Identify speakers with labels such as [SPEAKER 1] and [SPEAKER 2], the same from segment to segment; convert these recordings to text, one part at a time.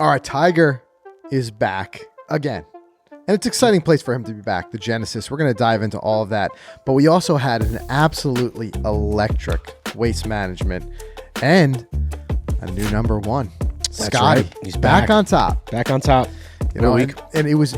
[SPEAKER 1] All right, Tiger is back again. And it's an exciting place for him to be back, the Genesis. We're going to dive into all of that. But we also had an absolutely electric Waste Management and a new number one.
[SPEAKER 2] That's
[SPEAKER 1] Scotty.
[SPEAKER 2] right. He's
[SPEAKER 1] back on top.
[SPEAKER 2] Back on top.
[SPEAKER 1] You know, and it was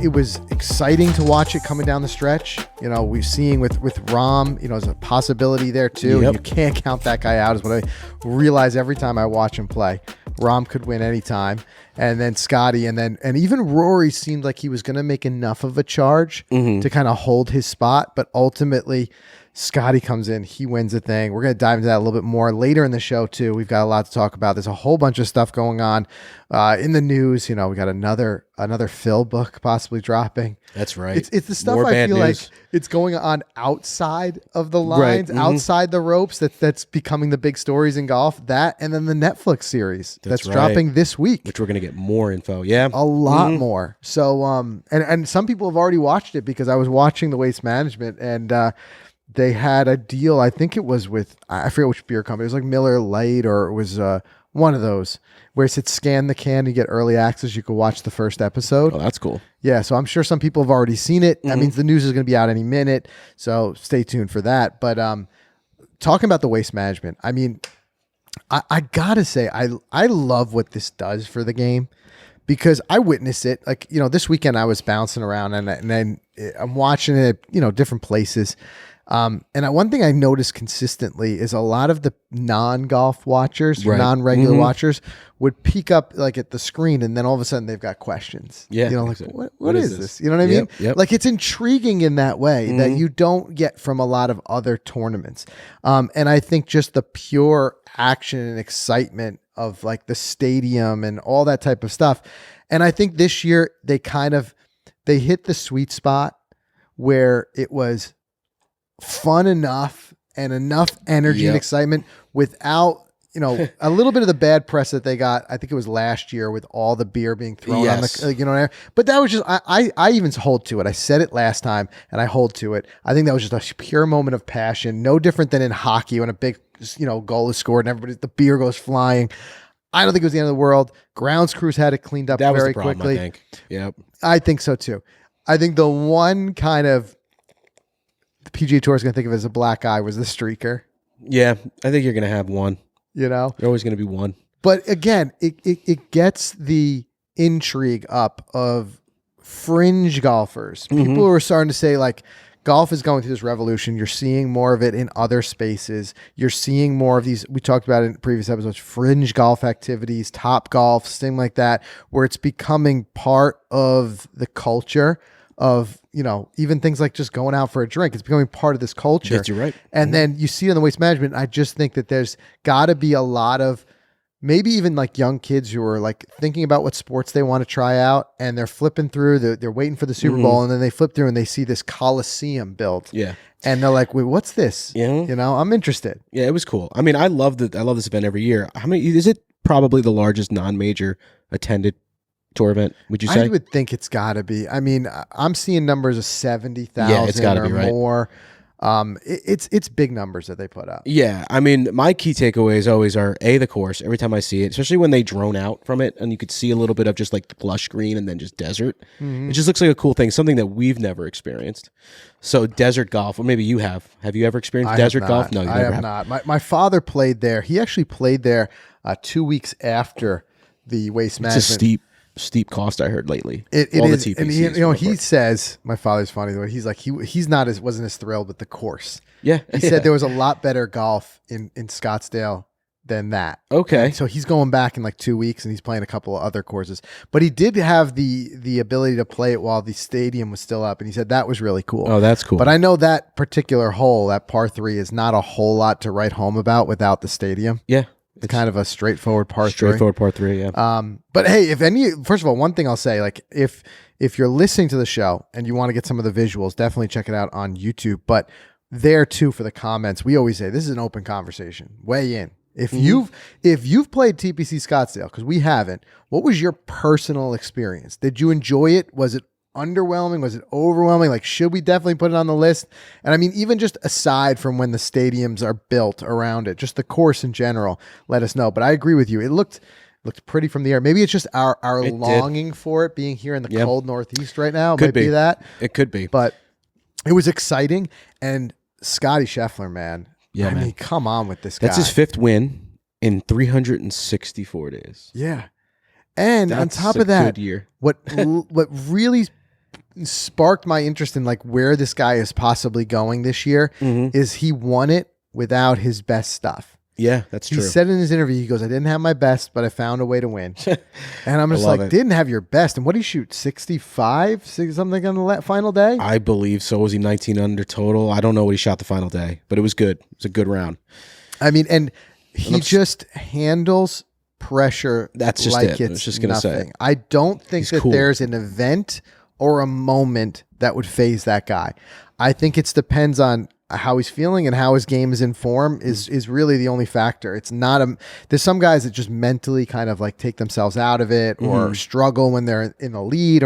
[SPEAKER 1] exciting to watch it coming down the stretch. You know, we're seeing with Rahm, you know, there's a possibility there too.
[SPEAKER 2] Yep.
[SPEAKER 1] You can't count that guy out, is what I realize every time I watch him play. Rahm could win anytime. And then Scotty, and even Rory seemed like he was going to make enough of a charge to kind of hold his spot. But ultimately, Scotty comes in, he wins the thing. We're going to dive into that a little bit more later in the show too. We've got a lot to talk about. There's a whole bunch of stuff going on in the news. You know, we got another Phil book possibly dropping.
[SPEAKER 2] That's right.
[SPEAKER 1] It's the stuff
[SPEAKER 2] More
[SPEAKER 1] I
[SPEAKER 2] bad
[SPEAKER 1] feel
[SPEAKER 2] news.
[SPEAKER 1] like it's going on outside of the lines, outside the ropes. That's becoming the big stories in golf. That and then the Netflix series that's
[SPEAKER 2] right.
[SPEAKER 1] dropping this week,
[SPEAKER 2] Which we're going to get more info. Yeah.
[SPEAKER 1] a lot more. So and some people have already watched it because I was watching the Waste Management and they had a deal. I think it was with, I forget which beer company. It was like Miller Lite or it was one of those where it said scan the can to get early access. You could watch the first episode.
[SPEAKER 2] Oh, that's cool.
[SPEAKER 1] Yeah, so I'm sure some people have already seen it. That means the news is going to be out any minute. So stay tuned for that. But talking about the Waste Management, I mean, I got to say, I love what this does for the game because I witnessed it. Like, you know, this weekend I was bouncing around and then I'm watching it, you know, different places. And one thing I noticed consistently is a lot of the non-golf watchers, non-regular watchers would peek up like at the screen and then all of a sudden they've got questions.
[SPEAKER 2] Yeah.
[SPEAKER 1] You know, like,
[SPEAKER 2] exactly.
[SPEAKER 1] what is this? You know what I mean?
[SPEAKER 2] Yep.
[SPEAKER 1] Like it's intriguing in that way that you don't get from a lot of other tournaments. And I think just the pure action and excitement of like the stadium and all that type of stuff. And I think this year they hit the sweet spot where it was fun enough and enough energy and excitement without, you know, a little bit of the bad press that they got. I think it was last year with all the beer being thrown on the, you know, but that was just, I even hold to it. I said it last time and I hold to it. I think that was just a pure moment of passion, no different than in hockey when a big, you know, goal is scored and the beer goes flying. I don't think it was the end of the world. Grounds crews had it cleaned up very quickly.
[SPEAKER 2] I think. Yep.
[SPEAKER 1] I think so too. I think the one kind of the PGA Tour is going to think of as a black eye was the streaker.
[SPEAKER 2] Yeah. I think you're going to have one.
[SPEAKER 1] You know?
[SPEAKER 2] You're always going to be one.
[SPEAKER 1] But again, it gets the intrigue up of fringe golfers. People who are starting to say like, golf is going through this revolution. You're seeing more of it in other spaces. You're seeing more of these, we talked about it in previous episodes, fringe golf activities, top golf, things like that, where it's becoming part of the culture of, you know, even things like just going out for a drink. It's becoming part of this culture.
[SPEAKER 2] Yes, you're right.
[SPEAKER 1] And then you see it in the Waste Management. I just think that there's got to be a lot of maybe even like young kids who are like thinking about what sports they want to try out and they're flipping through, they're waiting for the Super Bowl and then they flip through and they see this Coliseum built.
[SPEAKER 2] Yeah.
[SPEAKER 1] And they're like, wait, what's this?
[SPEAKER 2] Yeah.
[SPEAKER 1] You know, I'm interested.
[SPEAKER 2] Yeah, it was cool. I mean, I love this event every year. How many is it? Probably the largest non-major attended tour event, would you say?
[SPEAKER 1] I would think it's got to be. I mean, I'm seeing numbers of 70,000
[SPEAKER 2] Yeah, it's gotta
[SPEAKER 1] or
[SPEAKER 2] be, right?
[SPEAKER 1] more. It's big numbers that they put up.
[SPEAKER 2] Yeah, I mean, my key takeaways always are the course. Every time I see it, especially when they drone out from it, and you could see a little bit of just like the lush green and then just desert. It just looks like a cool thing, something that we've never experienced. So desert golf, or maybe you have. Have you ever experienced desert golf? No, you
[SPEAKER 1] I
[SPEAKER 2] never
[SPEAKER 1] have not. My father played there. He actually played there 2 weeks after the Waste Management.
[SPEAKER 2] It's a steep cost I heard lately.
[SPEAKER 1] It
[SPEAKER 2] All
[SPEAKER 1] is,
[SPEAKER 2] the TPCs
[SPEAKER 1] and he, you know, he
[SPEAKER 2] report.
[SPEAKER 1] says, my father's funny though. He's like wasn't as thrilled with the course.
[SPEAKER 2] Yeah,
[SPEAKER 1] He said there was a lot better golf in Scottsdale than that.
[SPEAKER 2] Okay.
[SPEAKER 1] And so he's going back in like 2 weeks and he's playing a couple of other courses. But he did have the ability to play it while the stadium was still up, and he said that was really cool.
[SPEAKER 2] Oh, that's cool.
[SPEAKER 1] But I know that particular hole, that par 3, is not a whole lot to write home about without the stadium.
[SPEAKER 2] Yeah.
[SPEAKER 1] It's kind of a straightforward par 3.
[SPEAKER 2] Straightforward par 3, yeah.
[SPEAKER 1] But hey, first of all, one thing I'll say, like if you're listening to the show and you want to get some of the visuals, definitely check it out on YouTube. But there too, for the comments, we always say this is an open conversation. Weigh in. If you've played TPC Scottsdale, because we haven't, what was your personal experience? Did you enjoy it? Was it underwhelming? Was it overwhelming? Like, should we definitely put it on the list? And I mean, even just aside from when the stadiums are built around it, just the course in general, let us know. But I agree with you. It looked Looked pretty from the air. Maybe it's just our
[SPEAKER 2] It
[SPEAKER 1] longing for it being here in the
[SPEAKER 2] Yep.
[SPEAKER 1] cold Northeast right now. It
[SPEAKER 2] Could
[SPEAKER 1] might be that.
[SPEAKER 2] It could be.
[SPEAKER 1] But it was exciting. And Scotty Scheffler, man.
[SPEAKER 2] Yeah,
[SPEAKER 1] I
[SPEAKER 2] man.
[SPEAKER 1] mean, come on with this guy.
[SPEAKER 2] That's his 5th win in 364 days.
[SPEAKER 1] Yeah. And
[SPEAKER 2] That's
[SPEAKER 1] on top
[SPEAKER 2] a
[SPEAKER 1] of that,
[SPEAKER 2] good year.
[SPEAKER 1] what really sparked my interest in like where this guy is possibly going this year is he won it without his best stuff.
[SPEAKER 2] Yeah, that's
[SPEAKER 1] He
[SPEAKER 2] true.
[SPEAKER 1] said in his interview, he goes, I didn't have my best, but I found a way to win. And I'm just
[SPEAKER 2] love
[SPEAKER 1] like,
[SPEAKER 2] it.
[SPEAKER 1] didn't have your best. And what did he shoot? 65, something on the final day?
[SPEAKER 2] I believe so. Was he 19 under total? I don't know what he shot the final day, but it was good. It was a good round.
[SPEAKER 1] I mean, and he just handles pressure.
[SPEAKER 2] That's just
[SPEAKER 1] like
[SPEAKER 2] it. I was
[SPEAKER 1] it's
[SPEAKER 2] just gonna say.
[SPEAKER 1] nothing. I don't think
[SPEAKER 2] He's
[SPEAKER 1] that
[SPEAKER 2] cool.
[SPEAKER 1] there's an event or a moment that would phase that guy. I think it depends on how he's feeling and how his game is in form is really the only factor. It's not there's some guys that just mentally kind of like take themselves out of it or struggle when they're in the lead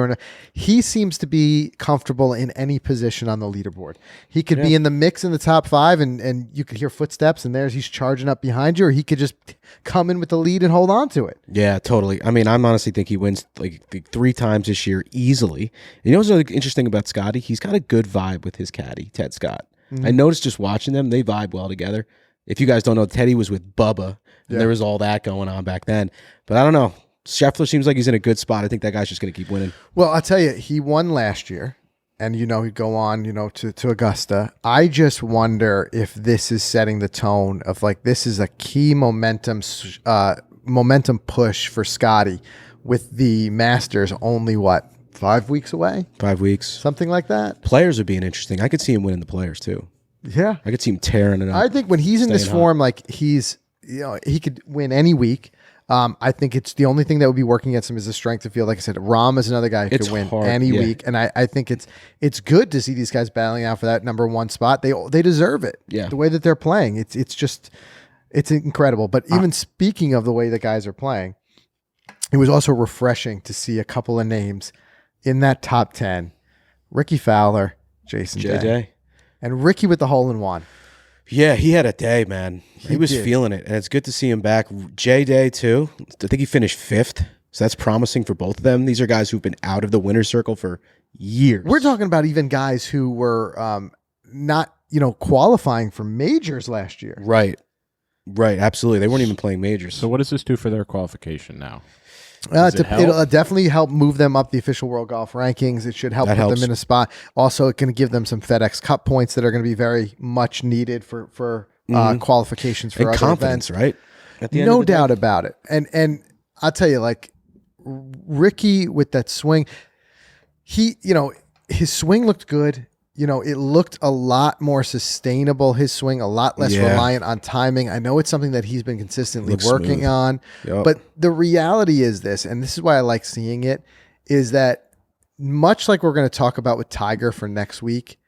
[SPEAKER 1] he seems to be comfortable in any position on the leaderboard. He could be in the mix in the top 5 and you could hear footsteps and he's charging up behind you, or he could just come in with the lead and hold on to it.
[SPEAKER 2] Yeah, totally. I mean, I honestly think he wins like 3 times this year easily. And you know what's really interesting about Scotty? He's got a good vibe with his caddy, Ted Scott. I noticed just watching them, they vibe well together. If you guys don't know, Teddy was with Bubba, and there was all that going on back then. But I don't know. Scheffler seems like he's in a good spot. I think that guy's just going to keep winning.
[SPEAKER 1] Well, I'll tell you, he won last year, and he'd go on, to Augusta. I just wonder if this is setting the tone of like this is a key momentum push for Scotty, with the Masters only 5 weeks away,
[SPEAKER 2] 5 weeks.
[SPEAKER 1] something like that.
[SPEAKER 2] Players are being interesting. I could see him winning the Players too.
[SPEAKER 1] Yeah,
[SPEAKER 2] I could see him tearing it up.
[SPEAKER 1] I think when he's in this
[SPEAKER 2] Staying hot.
[SPEAKER 1] form, like he's, he could win any week. I think it's the only thing that would be working against him is the strength of field. Like I said, Rahm is another guy who
[SPEAKER 2] It's
[SPEAKER 1] could win
[SPEAKER 2] hard,
[SPEAKER 1] any
[SPEAKER 2] yeah.
[SPEAKER 1] week, and I think it's good to see these guys battling out for that number 1 spot. They deserve it.
[SPEAKER 2] Yeah.
[SPEAKER 1] The way that they're playing, it's incredible. But even speaking of the way the guys are playing, it was also refreshing to see a couple of names in that top 10: Ricky Fowler, Jason Day.
[SPEAKER 2] JJ.
[SPEAKER 1] And Ricky with the hole-in-one.
[SPEAKER 2] Yeah, he had a day, man. He was
[SPEAKER 1] did.
[SPEAKER 2] feeling it, and it's good to see him back. J Day too. I think he finished 5th, so that's promising for both of them. These are guys who've been out of the winner's circle for years.
[SPEAKER 1] We're talking about even guys who were not, qualifying for majors last year.
[SPEAKER 2] Right, absolutely. They weren't even playing majors.
[SPEAKER 3] So what does this do for their qualification now?
[SPEAKER 1] It'll definitely help move them up the official World Golf rankings. It should help
[SPEAKER 2] That
[SPEAKER 1] put
[SPEAKER 2] helps.
[SPEAKER 1] them in a spot. Also, it can give them some FedEx Cup points that are going to be very much needed for qualifications for
[SPEAKER 2] and
[SPEAKER 1] other
[SPEAKER 2] confidence,
[SPEAKER 1] events.
[SPEAKER 2] right? At the end
[SPEAKER 1] No
[SPEAKER 2] of the
[SPEAKER 1] doubt
[SPEAKER 2] day.
[SPEAKER 1] about it. And I'll tell you, like Ricky with that swing, his swing looked good. It looked a lot more sustainable, his swing, a lot less
[SPEAKER 2] Yeah.
[SPEAKER 1] reliant on timing. I know it's something that he's been consistently
[SPEAKER 2] Looks
[SPEAKER 1] working
[SPEAKER 2] smooth.
[SPEAKER 1] on,
[SPEAKER 2] Yep.
[SPEAKER 1] but the reality is this, and this is why I like seeing it, is that much like we're going to talk about with Tiger for next week,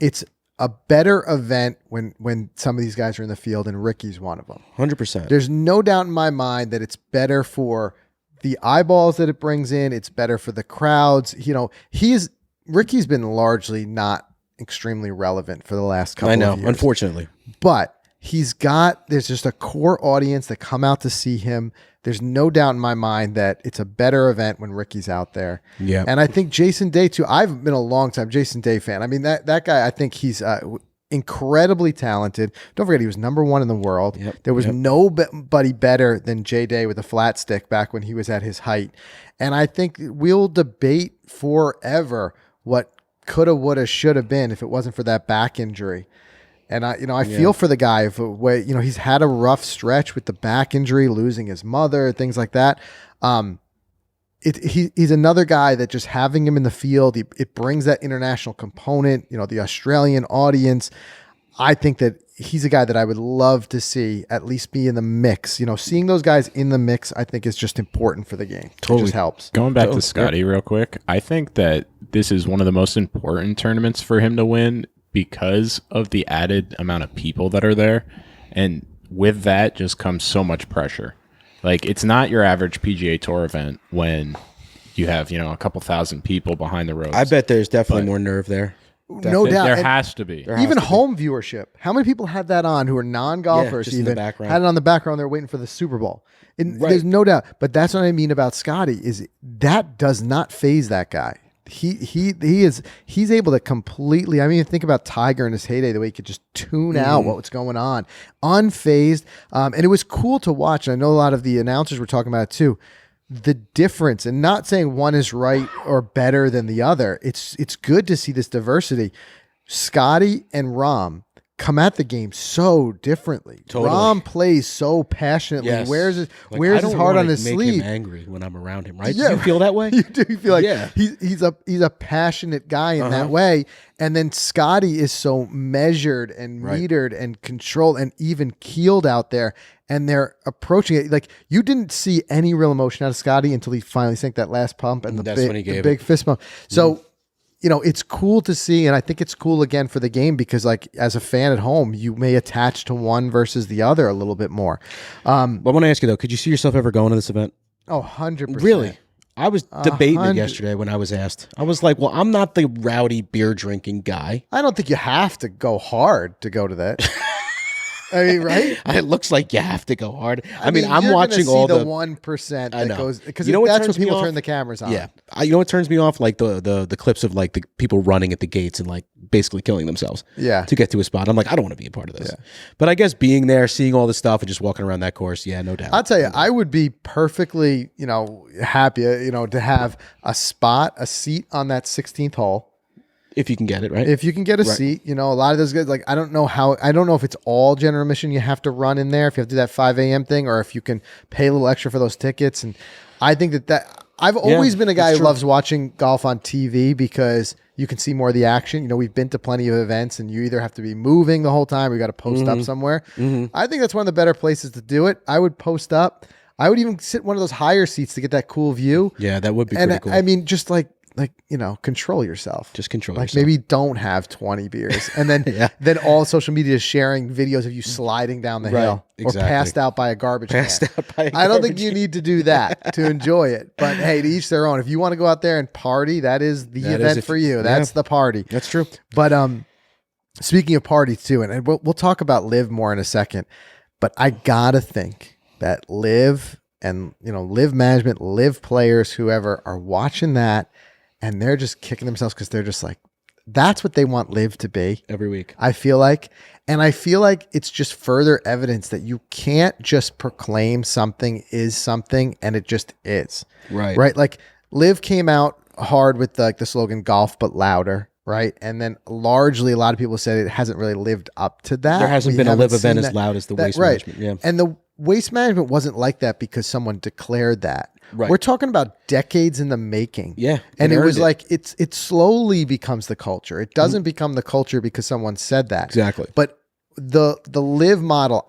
[SPEAKER 1] it's a better event when some of these guys are in the field, and Ricky's one of them.
[SPEAKER 2] 100%.
[SPEAKER 1] There's no doubt in my mind that it's better for the eyeballs that it brings in. It's better for the crowds. Ricky's been largely not extremely relevant for the last couple
[SPEAKER 2] I know,
[SPEAKER 1] of years.
[SPEAKER 2] unfortunately.
[SPEAKER 1] But there's just a core audience that come out to see him. There's no doubt in my mind that it's a better event when Ricky's out there.
[SPEAKER 2] Yeah.
[SPEAKER 1] And I think Jason Day too. I've been a long time Jason Day fan. I mean, that guy, I think he's incredibly talented. Don't forget, he was number 1 in the world.
[SPEAKER 2] Yep,
[SPEAKER 1] There was
[SPEAKER 2] yep.
[SPEAKER 1] nobody better than Jay Day with a flat stick back when he was at his height. And I think we'll debate forever what coulda, woulda, shoulda been if it wasn't for that back injury. And I feel for the guy. He's had a rough stretch with the back injury, losing his mother, things like that. He's another guy that just having him in the field, it brings that international component. The Australian audience. I think that he's a guy that I would love to see at least be in the mix. Seeing those guys in the mix, I think is just important for the game.
[SPEAKER 2] Totally.
[SPEAKER 1] It just helps.
[SPEAKER 3] Going back to Scotty real quick, I think that this is one of the most important tournaments for him to win because of the added amount of people that are there. And with that just comes so much pressure. Like, it's not your average PGA Tour event when you have, a couple thousand people behind the ropes.
[SPEAKER 2] I bet there's definitely more nerve there.
[SPEAKER 1] No doubt.
[SPEAKER 3] There
[SPEAKER 1] And
[SPEAKER 3] has to be.
[SPEAKER 1] even home viewership. How many people had that on who are non-golfers
[SPEAKER 2] just in the
[SPEAKER 1] even
[SPEAKER 2] background.
[SPEAKER 1] had it on the background? They're waiting for the Super Bowl. And there's no doubt. But that's what I mean about Scotty is that does not faze that guy. He's able to completely. I mean, think about Tiger in his heyday, the way he could just tune out what was going on, unfazed. And it was cool to watch. I know a lot of the announcers were talking about it too. The difference, and not saying one is right or better than the other. It's good to see this diversity. Scotty and Rahm come at the game so differently.
[SPEAKER 2] Totally.
[SPEAKER 1] Rahm plays so passionately.
[SPEAKER 2] Yes.
[SPEAKER 1] Wears his
[SPEAKER 2] I
[SPEAKER 1] heart
[SPEAKER 2] don't
[SPEAKER 1] on his
[SPEAKER 2] make
[SPEAKER 1] sleeve.
[SPEAKER 2] him angry when I'm around him, right?
[SPEAKER 1] Yeah.
[SPEAKER 2] Do you feel that way?
[SPEAKER 1] You do. You feel like
[SPEAKER 2] Yeah.
[SPEAKER 1] he's a passionate guy in that way. And then Scotty is so measured and metered and controlled and even keeled out there. And they're approaching it like you didn't see any real emotion out of Scotty until he finally sank that last pump and
[SPEAKER 2] That's when he gave
[SPEAKER 1] big fist bump. So, it's cool to see, and I think it's cool again for the game because, like, as a fan at home, you may attach to one versus the other a little bit more.
[SPEAKER 2] But I want to ask you though, could you see yourself ever going to this event?
[SPEAKER 1] 100%.
[SPEAKER 2] Really? I was debating it
[SPEAKER 1] 100.
[SPEAKER 2] yesterday when I was asked. I was like, well, I'm not the rowdy beer drinking guy.
[SPEAKER 1] I don't think you have to go hard to go to that. I mean, right?
[SPEAKER 2] It looks like you have to go hard. I mean,
[SPEAKER 1] you're
[SPEAKER 2] I'm
[SPEAKER 1] gonna
[SPEAKER 2] watching
[SPEAKER 1] see
[SPEAKER 2] all
[SPEAKER 1] the
[SPEAKER 2] the
[SPEAKER 1] 1%
[SPEAKER 2] I
[SPEAKER 1] that
[SPEAKER 2] know.
[SPEAKER 1] goes because
[SPEAKER 2] You know what
[SPEAKER 1] that's
[SPEAKER 2] turns
[SPEAKER 1] what people
[SPEAKER 2] me
[SPEAKER 1] turn
[SPEAKER 2] off?
[SPEAKER 1] the cameras on.
[SPEAKER 2] Yeah, you know what turns me off? Like the clips of like the people running at the gates and like basically killing themselves.
[SPEAKER 1] Yeah.
[SPEAKER 2] To get to a spot. I'm like, I don't want to be a part of this. But I guess being there, seeing all this stuff, and just walking around that course, yeah, no doubt.
[SPEAKER 1] I'll tell you, I would be perfectly, happy, to have a seat on that 16th hole.
[SPEAKER 2] If you can get it, right?
[SPEAKER 1] If you can get a seat, a lot of those guys, like, I don't know if it's all general admission you have to run in there, if you have to do that 5 a.m. thing, or if you can pay a little extra for those tickets. And I think that I've always been a guy who loves watching golf on TV because you can see more of the action. We've been to plenty of events and you either have to be moving the whole time or you got to post up somewhere. I think that's one of the better places to do it. I would post up. I would even sit in one of those higher seats to get that cool view.
[SPEAKER 2] Yeah, that would be pretty cool.
[SPEAKER 1] I mean, just like control yourself.
[SPEAKER 2] Just control
[SPEAKER 1] like
[SPEAKER 2] yourself.
[SPEAKER 1] Maybe don't have 20 beers. And then then all social media is sharing videos of you sliding down the hill or passed out by a garbage can. I don't think you need to do that to enjoy it. But hey, to each their own. If you want to go out there and party, that is the event for you. That's the party.
[SPEAKER 2] That's true.
[SPEAKER 1] But speaking of parties too, and we'll talk about Live more in a second, but I gotta think that Live and Live management, Live players, whoever are watching that, and they're just kicking themselves because they're just like, that's what they want Live to be
[SPEAKER 2] every week.
[SPEAKER 1] I feel like. And I feel like it's just further evidence that you can't just proclaim something is something and it just is.
[SPEAKER 2] Right.
[SPEAKER 1] Right. Like Live came out hard with the slogan golf, but louder. Right. And then largely a lot of people said it hasn't really lived up to that.
[SPEAKER 2] There hasn't been a Live event as loud as the Waste Management. Yeah.
[SPEAKER 1] And the Waste Management wasn't like that because someone declared that.
[SPEAKER 2] Right.
[SPEAKER 1] We're talking about decades in the making.
[SPEAKER 2] Yeah.
[SPEAKER 1] And it was like it slowly becomes the culture. It doesn't become the culture because someone said that.
[SPEAKER 2] Exactly.
[SPEAKER 1] But the Live model,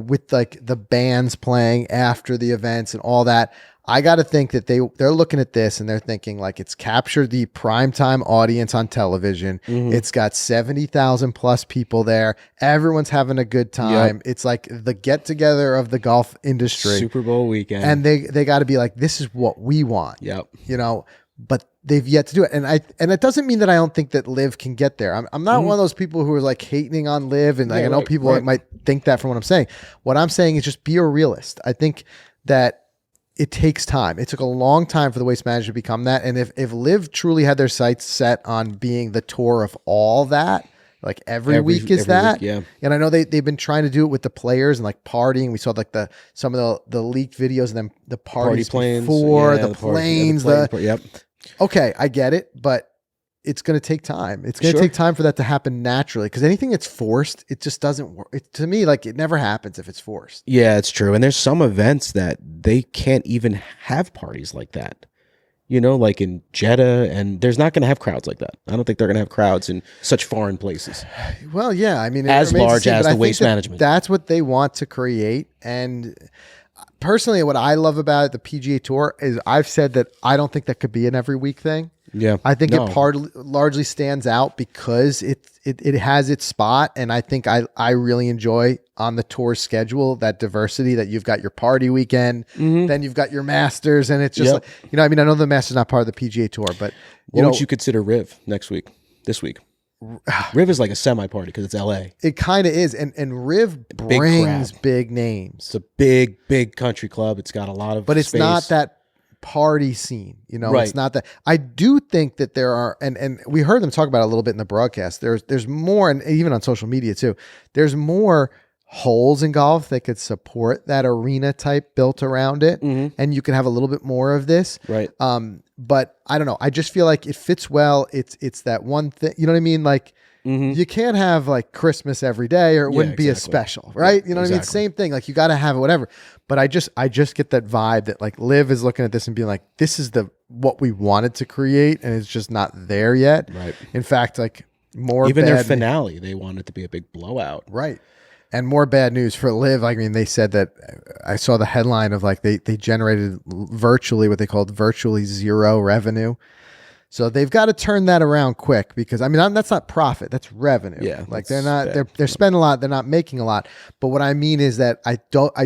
[SPEAKER 1] with like the bands playing after the events and all that, I got to think that they're looking at this and they're thinking like it's captured the primetime audience on television. It's got 70,000 plus people there. Everyone's having a good time. Yep. It's like the get together of the golf industry.
[SPEAKER 2] Super Bowl weekend.
[SPEAKER 1] And they got to be like, this is what we want.
[SPEAKER 2] Yep.
[SPEAKER 1] But they've yet to do it. And it doesn't mean that I don't think that Live can get there. I'm not one of those people who are like hating on Live. And I know people might think that from what I'm saying. What I'm saying is just be a realist. I think that it takes time. It took a long time for the Waste Management to become that. And if Live truly had their sights set on being the tour of all that, like every week is that.
[SPEAKER 2] Week, yeah.
[SPEAKER 1] And I know they've been trying to do it with the players and like partying. We saw like some of the leaked videos and then the parties
[SPEAKER 2] planes
[SPEAKER 1] before,
[SPEAKER 2] the
[SPEAKER 1] planes.
[SPEAKER 2] Yep.
[SPEAKER 1] Okay, I get it, but it's going to take time. It's going to take time for that to happen naturally because anything that's forced, it just doesn't work. To me, like it never happens if it's forced.
[SPEAKER 2] Yeah, it's true. And there's some events that they can't even have parties like that. Like in Jeddah, and there's not going to have crowds like that. I don't think they're going to have crowds in such foreign places.
[SPEAKER 1] Well, yeah. I mean,
[SPEAKER 2] as large as the Waste Management.
[SPEAKER 1] That's what they want to create. And personally, what I love about it, the PGA Tour, is I've said that I don't think that could be an every week thing.
[SPEAKER 2] Yeah,
[SPEAKER 1] I think it largely stands out because it has its spot, and I think I really enjoy on the tour schedule that diversity that you've got your party weekend, then you've got your Masters, and it's just like, I know the Masters is not part of the PGA Tour, but
[SPEAKER 2] what would you consider Riv this week? Riv is like a semi-party because it's LA.
[SPEAKER 1] It kind of is, and Riv brings big names.
[SPEAKER 2] It's a big country club. It's got a lot of,
[SPEAKER 1] but it's
[SPEAKER 2] space.
[SPEAKER 1] not that party scene,
[SPEAKER 2] Right.
[SPEAKER 1] It's not that. I do think that there are, and we heard them talk about it a little bit in the broadcast. There's more, and even on social media too. There's more holes in golf that could support that arena type built around it, and you can have a little bit more of this.
[SPEAKER 2] Right.
[SPEAKER 1] But I don't know. I just feel like it fits well. It's that one thing. You know what I mean? Like. You can't have like Christmas every day or it wouldn't be a special, right? You know what I mean? Same thing. Like you got to have it, whatever. But I just get that vibe that like Liv is looking at this and being like, this is what we wanted to create. And it's just not there yet.
[SPEAKER 2] Right.
[SPEAKER 1] In fact, like more
[SPEAKER 2] even their finale, they wanted it to be a big blowout.
[SPEAKER 1] Right. And more bad news for Liv. I mean, they said that I saw the headline of like they generated virtually what they called virtually zero revenue. So they've got to turn that around quick because I mean that's not profit, that's revenue.
[SPEAKER 2] Yeah,
[SPEAKER 1] like they're spending a lot, they're not making a lot. But what I mean is that I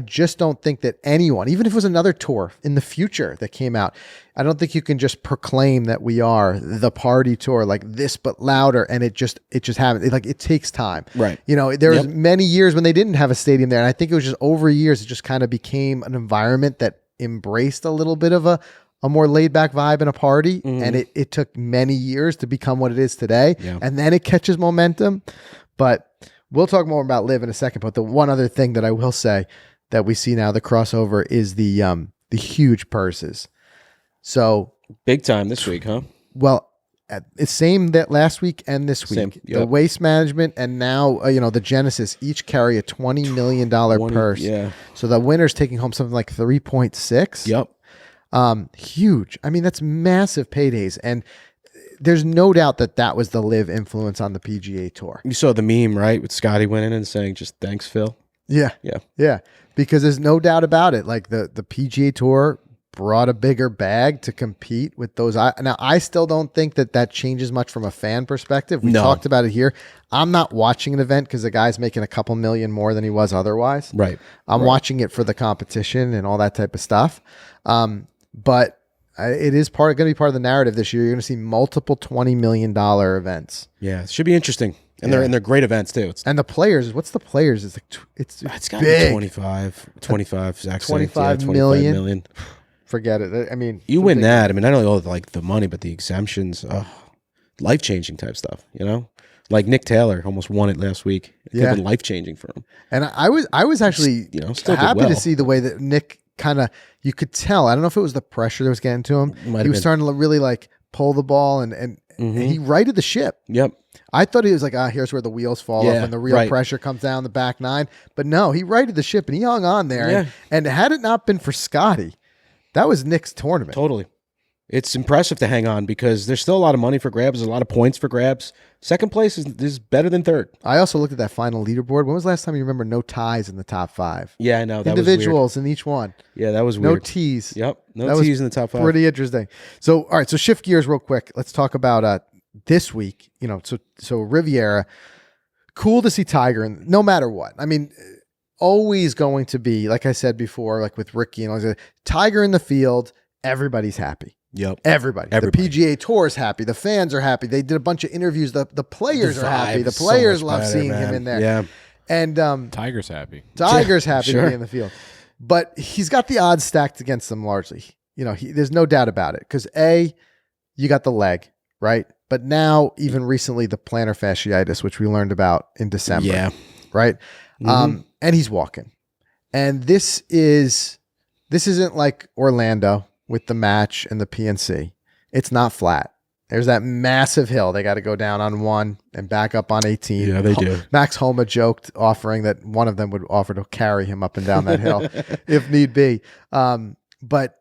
[SPEAKER 1] just don't think that anyone, even if it was another tour in the future that came out, I don't think you can just proclaim that we are the party tour like this but louder, and it just happens. Like it takes time.
[SPEAKER 2] Right.
[SPEAKER 1] There was many years when they didn't have a stadium there, and I think it was just over years it just kind of became an environment that embraced a little bit of a more laid back vibe in a party. And it took many years to become what it is today. Yeah. And then it catches momentum, but we'll talk more about Liv in a second. But the one other thing that I will say that we see now, the crossover is the huge purses. So
[SPEAKER 2] big time this week, huh?
[SPEAKER 1] Well, it's same that last week and this week.
[SPEAKER 2] Yep.
[SPEAKER 1] The Waste Management and now, the Genesis each carry a $20 million purse.
[SPEAKER 2] Yeah.
[SPEAKER 1] So the winner's taking home something like 3.6.
[SPEAKER 2] Yep.
[SPEAKER 1] Huge. I mean, that's massive paydays. And there's no doubt that was the Liv influence on the PGA Tour.
[SPEAKER 2] You saw the meme, right? With Scotty winning and saying, just thanks, Phil.
[SPEAKER 1] Yeah.
[SPEAKER 2] Yeah.
[SPEAKER 1] Yeah. Because there's no doubt about it. Like the PGA Tour brought a bigger bag to compete with those. Now, I still don't think that changes much from a fan perspective. We talked about it here. I'm not watching an event because the guy's making a couple million more than he was otherwise.
[SPEAKER 2] Right.
[SPEAKER 1] I'm watching it for the competition and all that type of stuff. But it is going to be part of the narrative this year. You're going to see multiple $20 million events.
[SPEAKER 2] Yeah, it should be interesting. And they're great events too.
[SPEAKER 1] And the players, what's the players? It's
[SPEAKER 2] got
[SPEAKER 1] big.
[SPEAKER 2] 25, Zach
[SPEAKER 1] 25 million. Forget it. I mean,
[SPEAKER 2] you win that. I mean, not only like the money, but the exemptions, life-changing type stuff, Like Nick Taylor almost won it last week. It could have been life-changing for him.
[SPEAKER 1] And I was actually
[SPEAKER 2] still
[SPEAKER 1] happy to see the way that Nick kind of, you could tell, I don't know if it was the pressure that was getting to him. He was starting to really like pull the ball and he righted the ship.
[SPEAKER 2] Yep.
[SPEAKER 1] I thought he was like, here's where the wheels fall off and the real pressure comes down the back nine. But no, he righted the ship and he hung on there.
[SPEAKER 2] Yeah.
[SPEAKER 1] And had it not been for Scotty, that was Nick's tournament.
[SPEAKER 2] Totally. It's impressive to hang on because there's still a lot of money for grabs. There's a lot of points for grabs. Second place is better than third.
[SPEAKER 1] I also looked at that final leaderboard. When was the last time you remember no ties in the top five?
[SPEAKER 2] Yeah, I know. That
[SPEAKER 1] individuals in each one.
[SPEAKER 2] Yeah, that was weird.
[SPEAKER 1] No T's.
[SPEAKER 2] Yep. No T's in the top five.
[SPEAKER 1] Pretty interesting. So, all right. So shift gears real quick. Let's talk about this week. So Riviera, cool to see Tiger, and no matter what. I mean, always going to be, like I said before, like with Ricky and all that, Tiger in the field, everybody's happy.
[SPEAKER 2] Yep.
[SPEAKER 1] Everybody. The PGA Tour is happy. The fans are happy. They did a bunch of interviews. The players are happy. The players love seeing him in there.
[SPEAKER 2] Yeah.
[SPEAKER 1] And
[SPEAKER 3] Tiger's happy.
[SPEAKER 1] Tiger's happy to be in the field. But he's got the odds stacked against him largely. There's no doubt about it. Because you got the leg, right? But now, even recently, the plantar fasciitis, which we learned about in December.
[SPEAKER 2] Yeah.
[SPEAKER 1] Right? And he's walking. And this isn't like Orlando with the match and the PNC. It's not flat. There's that massive hill. They got to go down on 1 and back up on 18.
[SPEAKER 2] Yeah, they do.
[SPEAKER 1] Max Homa joked, offering that one of them would offer to carry him up and down that hill if need be. But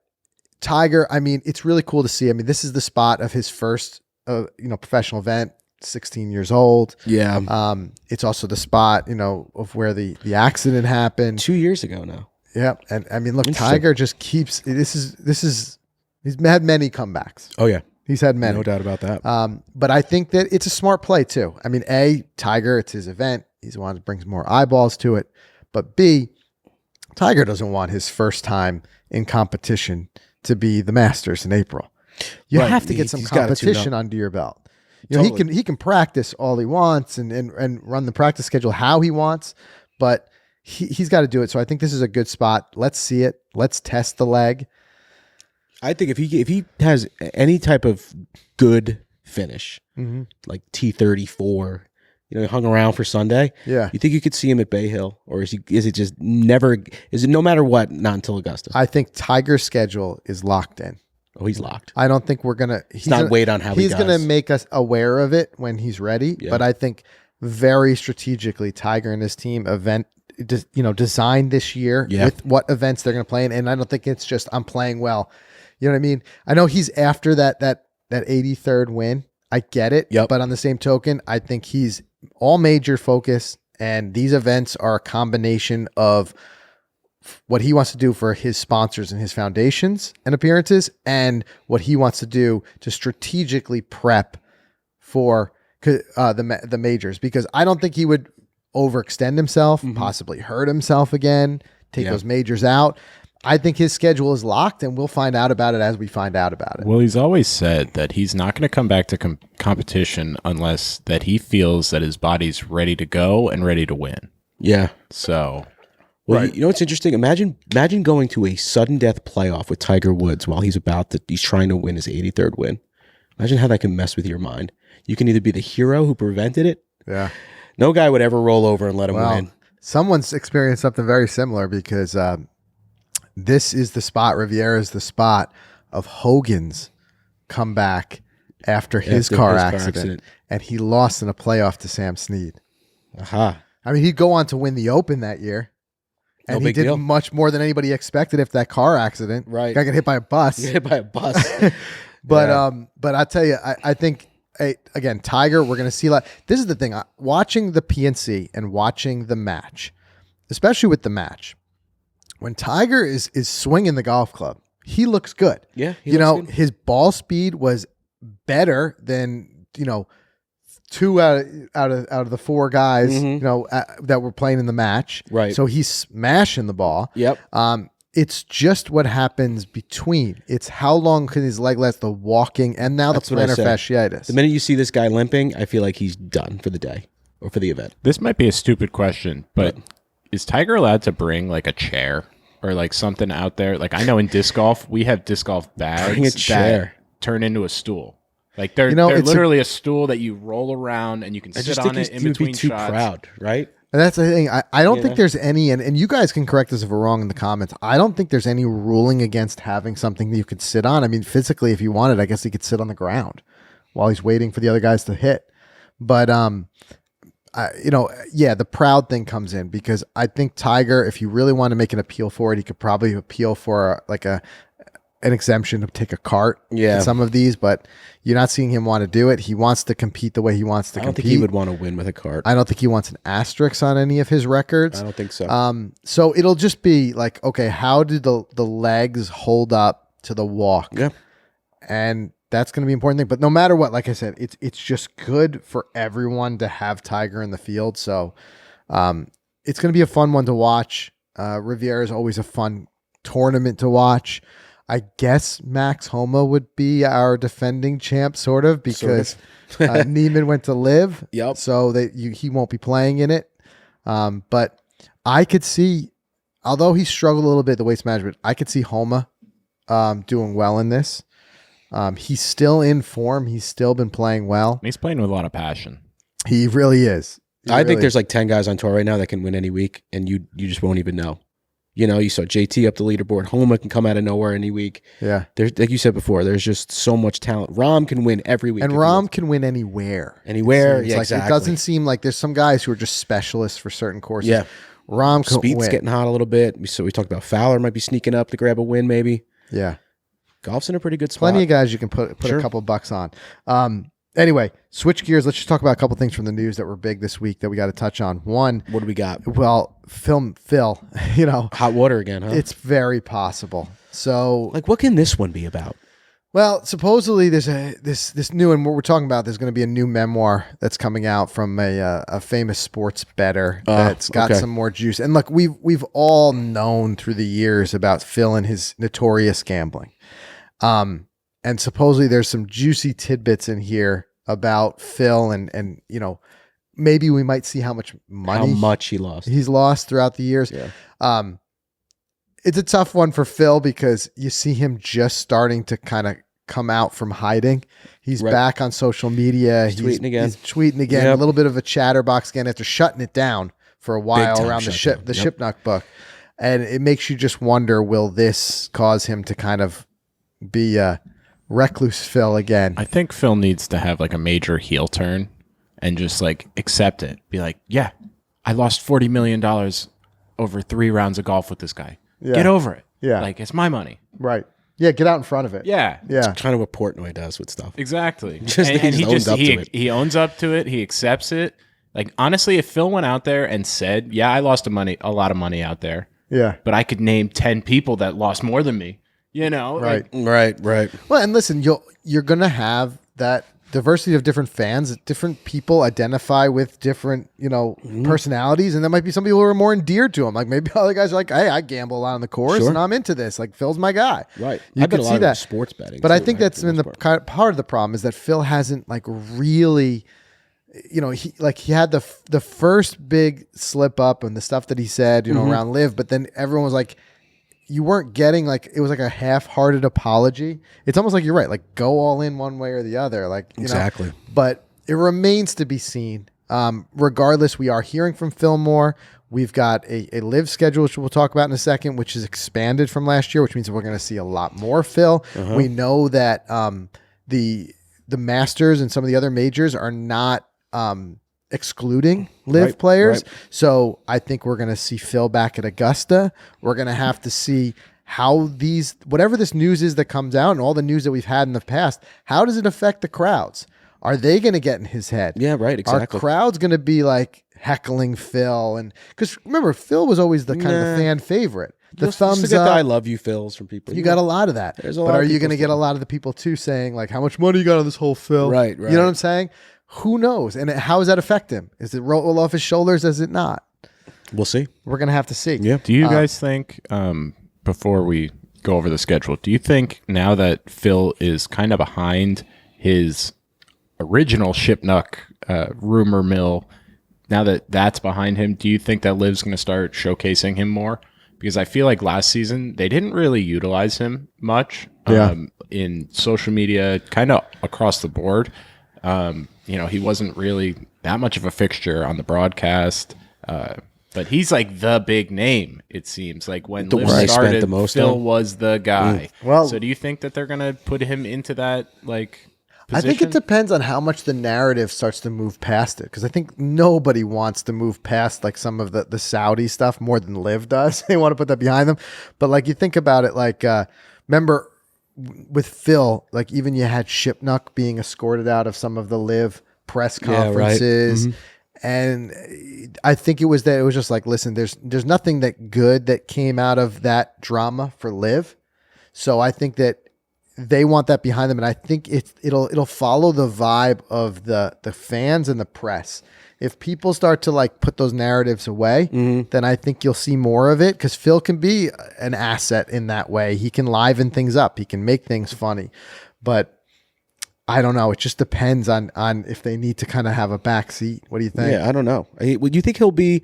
[SPEAKER 1] Tiger, I mean, it's really cool to see. I mean, this is the spot of his first, professional event. 16 years old.
[SPEAKER 2] Yeah.
[SPEAKER 1] It's also the spot, of where the accident happened
[SPEAKER 2] 2 years ago now.
[SPEAKER 1] Yeah. And I mean, look, Tiger just keeps, he's had many comebacks.
[SPEAKER 2] Oh yeah.
[SPEAKER 1] He's had many.
[SPEAKER 2] No doubt about that.
[SPEAKER 1] But I think that it's a smart play too. I mean, Tiger, it's his event. He's the one that brings more eyeballs to it. But B, Tiger doesn't want his first time in competition to be the Masters in April. You have to get some competition under your belt.
[SPEAKER 2] Totally.
[SPEAKER 1] he can practice all he wants and run the practice schedule how he wants, but he's got to do it. So I think this is a good spot. Let's see it. Let's test the leg.
[SPEAKER 2] I think if he has any type of good finish, like T34, hung around for Sunday.
[SPEAKER 1] Yeah.
[SPEAKER 2] You think you could see him at Bay Hill, or is it just never? Is it no matter what, not until Augusta?
[SPEAKER 1] I think Tiger's schedule is locked in.
[SPEAKER 2] Oh, he's locked.
[SPEAKER 1] I don't think we're gonna.
[SPEAKER 2] He's not wait on how
[SPEAKER 1] he's gonna make us aware of it when he's ready.
[SPEAKER 2] Yeah.
[SPEAKER 1] But I think very strategically, Tiger and his team designed this year with what events they're gonna play in, and I don't think it's just I'm playing well. You know what I mean? I know he's after that 83rd win. I get it.
[SPEAKER 2] Yep.
[SPEAKER 1] But on the same token, I think he's all major focus, and these events are a combination of what he wants to do for his sponsors and his foundations and appearances, and what he wants to do to strategically prep for the majors. Because I don't think he would overextend himself, possibly hurt himself again, take those majors out. I think his schedule is locked, and we'll find out about it as we find out about it.
[SPEAKER 3] Well, he's always said that he's not going to come back to competition unless that he feels that his body's ready to go and ready to win.
[SPEAKER 2] Yeah.
[SPEAKER 3] So,
[SPEAKER 2] well, you know what's interesting? Imagine going to a sudden death playoff with Tiger Woods while he's trying to win his 83rd win. Imagine how that can mess with your mind. You can either be the hero who prevented it.
[SPEAKER 1] Yeah.
[SPEAKER 2] No guy would ever roll over and let him win.
[SPEAKER 1] Someone's experienced something very similar because this is the spot, Riviera's the spot of Hogan's comeback after his car accident, and he lost in a playoff to Sam Snead.
[SPEAKER 2] Aha.
[SPEAKER 1] I mean, he'd go on to win the Open that year, and he did much more than anybody expected after that car accident.
[SPEAKER 2] Right.
[SPEAKER 1] Guy got hit by a bus. But I tell you, I think, again, Tiger, we're going to see a lot. This is the thing. Watching the PNC and watching the match, especially with the match, when Tiger is swinging the golf club, he looks good.
[SPEAKER 2] Yeah.
[SPEAKER 1] His ball speed was better than, two out of the four guys, that were playing in the match.
[SPEAKER 2] Right.
[SPEAKER 1] So he's smashing the ball.
[SPEAKER 2] Yep.
[SPEAKER 1] It's just what happens between. It's how long can his leg last, the walking, and now the plantar fasciitis.
[SPEAKER 2] The minute you see this guy limping, I feel like he's done for the day or for the event.
[SPEAKER 3] This might be a stupid question, but is Tiger allowed to bring like a chair or like something out there? Like I know in disc golf, we have disc golf bags that turn into a stool. Like they're literally a stool that you roll around and you can sit on it in between shots.
[SPEAKER 2] Too proud, right?
[SPEAKER 1] And that's the thing. I don't think there's any, and you guys can correct us if we're wrong in the comments. I don't think there's any ruling against having something that you could sit on. I mean, physically, if you wanted, I guess he could sit on the ground while he's waiting for the other guys to hit. But, the proud thing comes in because I think Tiger, if you really want to make an appeal for it, he could probably appeal for an exemption to take a cart in some of these, but you're not seeing him want to do it. He wants to compete the way he wants to compete.
[SPEAKER 2] I don't think he would want to win with a cart.
[SPEAKER 1] I don't think he wants an asterisk on any of his records.
[SPEAKER 2] I don't think so.
[SPEAKER 1] So it'll just be like, okay, how did the legs hold up to the walk?
[SPEAKER 2] Yeah.
[SPEAKER 1] And that's going to be an important thing. But no matter what, like I said, it's just good for everyone to have Tiger in the field. So it's going to be a fun one to watch. Riviera is always a fun tournament to watch. I guess Max Homa would be our defending champ, sort of, because Neiman went to live.
[SPEAKER 2] Yep.
[SPEAKER 1] So he won't be playing in it. But I could see, although he struggled a little bit, the waste management, I could see Homa doing well in this. He's still in form. He's still been playing well.
[SPEAKER 3] He's playing with a lot of passion.
[SPEAKER 1] He really is.
[SPEAKER 2] I think there's like 10 guys on tour right now that can win any week, and you just won't even know. You saw JT up the leaderboard. Homa can come out of nowhere any week.
[SPEAKER 1] Yeah.
[SPEAKER 2] There's, like you said before, there's just so much talent. Rahm can win every week.
[SPEAKER 1] And Rahm can win anywhere.
[SPEAKER 2] Anywhere,
[SPEAKER 1] exactly. It doesn't seem like there's some guys who are just specialists for certain courses. Yeah. Rahm can
[SPEAKER 2] Speed's
[SPEAKER 1] win.
[SPEAKER 2] getting hot a little bit. So we talked about Fowler might be sneaking up to grab a win maybe.
[SPEAKER 1] Yeah.
[SPEAKER 2] Golf's in a pretty good spot.
[SPEAKER 1] Plenty of guys you can put a couple bucks on. Anyway, switch gears. Let's just talk about a couple things from the news that were big this week that we got to touch on. One,
[SPEAKER 2] what do we got?
[SPEAKER 1] Well, Phil,
[SPEAKER 2] hot water again, huh?
[SPEAKER 1] It's very possible. So,
[SPEAKER 2] like, what can this one be about?
[SPEAKER 1] Well, supposedly there's this new, and what we're talking about, there's going to be a new memoir that's coming out from a famous sports bettor that's got some more juice. And look, we've all known through the years about Phil and his notorious gambling. And supposedly there's some juicy tidbits in here about Phil and maybe we might see how much money
[SPEAKER 2] he lost.
[SPEAKER 1] he's lost throughout the years.
[SPEAKER 2] Yeah.
[SPEAKER 1] It's a tough one for Phil because you see him just starting to kind of come out from hiding. He's back on social media. He's tweeting again.
[SPEAKER 2] Yep.
[SPEAKER 1] A little bit of a chatterbox again after shutting it down for a while around the Shipnuck book. And it makes you just wonder, will this cause him to kind of be a recluse Phil again?
[SPEAKER 3] I think Phil needs to have like a major heel turn and just like accept it. Be like, yeah, I lost $40 million over 3 rounds of golf with this guy.
[SPEAKER 1] Yeah.
[SPEAKER 3] Get over it.
[SPEAKER 1] Yeah.
[SPEAKER 3] Like, it's my money.
[SPEAKER 1] Right. Yeah, get out in front of it.
[SPEAKER 3] Yeah.
[SPEAKER 1] Yeah.
[SPEAKER 2] It's kind of what Portnoy does with stuff.
[SPEAKER 3] Exactly.
[SPEAKER 2] And
[SPEAKER 3] he owns up to it. He accepts it. Like, honestly, if Phil went out there and said, yeah, I lost a lot of money out there.
[SPEAKER 1] Yeah.
[SPEAKER 3] But I could name 10 people that lost more than me.
[SPEAKER 1] Right.
[SPEAKER 2] Right.
[SPEAKER 1] Well, and listen, you're going to have that diversity of different fans. Different people identify with different, personalities, and there might be some people who are more endeared to him. Like maybe other guys are like, hey, I gamble a lot on the course, and I'm into this. Like Phil's my guy.
[SPEAKER 2] Right.
[SPEAKER 1] You can see that
[SPEAKER 2] sports betting,
[SPEAKER 1] but I think that's been part of the problem is that Phil hasn't like really. He had the first big slip up and the stuff that he said, around Live, but then everyone was like, you weren't getting it was like a half-hearted apology. It's almost like you're right, like go all in one way or the other,
[SPEAKER 2] exactly.
[SPEAKER 1] But it remains to be seen. Regardless, we are hearing from Phil more. We've got a Live schedule, which we'll talk about in a second, which is expanded from last year, which means we're going to see a lot more Phil. We know that the Masters and some of the other majors are not excluding Live players. Right. So I think we're going to see Phil back at Augusta. We're going to have to see how whatever this news is that comes out and all the news that we've had in the past, how does it affect the crowds? Are they going to get in his head?
[SPEAKER 2] Yeah, right. Exactly.
[SPEAKER 1] Are crowds going to be like heckling Phil? And because remember, Phil was always the kind of the fan favorite. The thumbs up.
[SPEAKER 2] I love you, Phils from people.
[SPEAKER 1] You got a lot of that. But are you going to get a lot of the people too saying like, how much money you got on this whole Phil?
[SPEAKER 2] Right.
[SPEAKER 1] You know what I'm saying? Who knows? And how does that affect him? Is it roll off his shoulders? Is it not?
[SPEAKER 2] We'll see.
[SPEAKER 1] We're going to have to see.
[SPEAKER 2] Yeah.
[SPEAKER 3] Do you guys think, before we go over the schedule, do you think now that Phil is kind of behind his original Shipnuck rumor mill, now that that's behind him, do you think that Liv's going to start showcasing him more? Because I feel like last season, they didn't really utilize him much in social media, kind of across the board. He wasn't really that much of a fixture on the broadcast, but he's like the big name, it seems. Like when Liv started, Phil was the guy.
[SPEAKER 1] Well,
[SPEAKER 3] so do you think that they're going to put him into that position?
[SPEAKER 1] I think it depends on how much the narrative starts to move past it, because I think nobody wants to move past like some of the Saudi stuff more than Liv does. They want to put that behind them. But like you think about it, like remember with Phil, like even you had Shipnuck being escorted out of some of the Liv press conferences.
[SPEAKER 2] Yeah, right.
[SPEAKER 1] And I think it was just like, listen, there's nothing that good that came out of that drama for Liv. So I think that they want that behind them. And I think it'll follow the vibe of the fans and the press. If people start to like put those narratives away, then I think you'll see more of it, because Phil can be an asset in that way. He can liven things up. He can make things funny. But I don't know. It just depends on if they need to kind of have a back seat. What do you think?
[SPEAKER 2] Yeah, I don't know. Do you think he'll be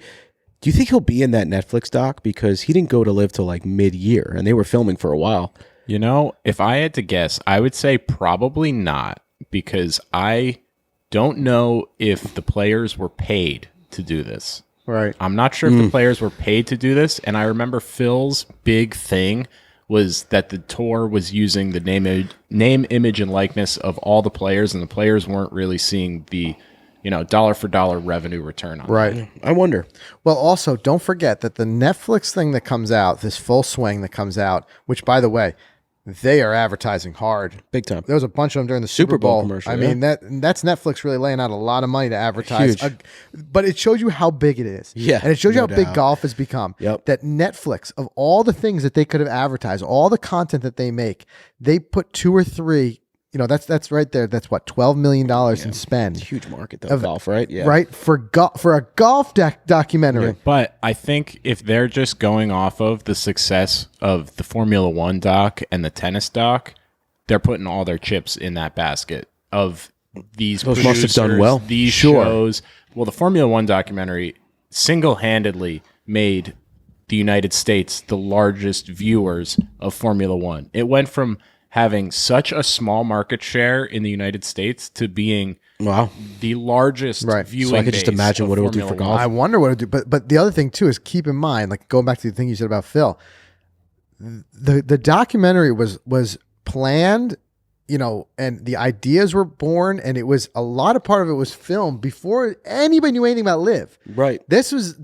[SPEAKER 2] in that Netflix doc? Because he didn't go to Live till like mid-year, and they were filming for a while.
[SPEAKER 3] If I had to guess, I would say probably not, because I don't know if the players were paid to do this.
[SPEAKER 1] Right.
[SPEAKER 3] I'm not sure if the players were paid to do this. And I remember Phil's big thing was that the tour was using the name, image, and likeness of all the players, and the players weren't really seeing the dollar for dollar revenue return on
[SPEAKER 1] right.
[SPEAKER 3] that.
[SPEAKER 2] I wonder.
[SPEAKER 1] Well, also, don't forget that the Netflix thing that comes out, this Full Swing that comes out, which, by the way, they are advertising hard.
[SPEAKER 2] Big time.
[SPEAKER 1] There was a bunch of them during the Super Bowl
[SPEAKER 2] commercial.
[SPEAKER 1] I mean, that's Netflix really laying out a lot of money to advertise.
[SPEAKER 2] Huge.
[SPEAKER 1] But it shows you how big it is.
[SPEAKER 2] Yeah,
[SPEAKER 1] and it shows you
[SPEAKER 2] no
[SPEAKER 1] how big
[SPEAKER 2] doubt.
[SPEAKER 1] golf has become.
[SPEAKER 2] Yep.
[SPEAKER 1] That Netflix, of all the things that they could have advertised, all the content that they make, they put 2 or 3. That's right there. That's what, $12 million in spend.
[SPEAKER 2] It's a huge market though, golf, right? Yeah.
[SPEAKER 1] Right? For a golf documentary.
[SPEAKER 2] Yeah.
[SPEAKER 3] But I think if they're just going off of the success of the Formula One doc and the tennis doc, they're putting all their chips in that basket of these
[SPEAKER 2] Those must have done
[SPEAKER 3] producers,
[SPEAKER 2] well.
[SPEAKER 3] these
[SPEAKER 1] Sure.
[SPEAKER 3] shows. Well, the Formula One documentary single-handedly made the United States the largest viewers of Formula One. It went from having such a small market share in the United States to being
[SPEAKER 2] Wow.
[SPEAKER 3] the largest viewing.
[SPEAKER 2] So I could just
[SPEAKER 3] base
[SPEAKER 2] imagine
[SPEAKER 3] of
[SPEAKER 2] what it would do
[SPEAKER 3] Formula
[SPEAKER 2] for
[SPEAKER 3] One.
[SPEAKER 2] golf.
[SPEAKER 1] I wonder what it'd do. But the other thing too is keep in mind, like going back to the thing you said about Phil, the documentary was planned, you know, and the ideas were born, and it was a lot of part of it was filmed before anybody knew anything about Live.
[SPEAKER 2] Right.
[SPEAKER 1] This was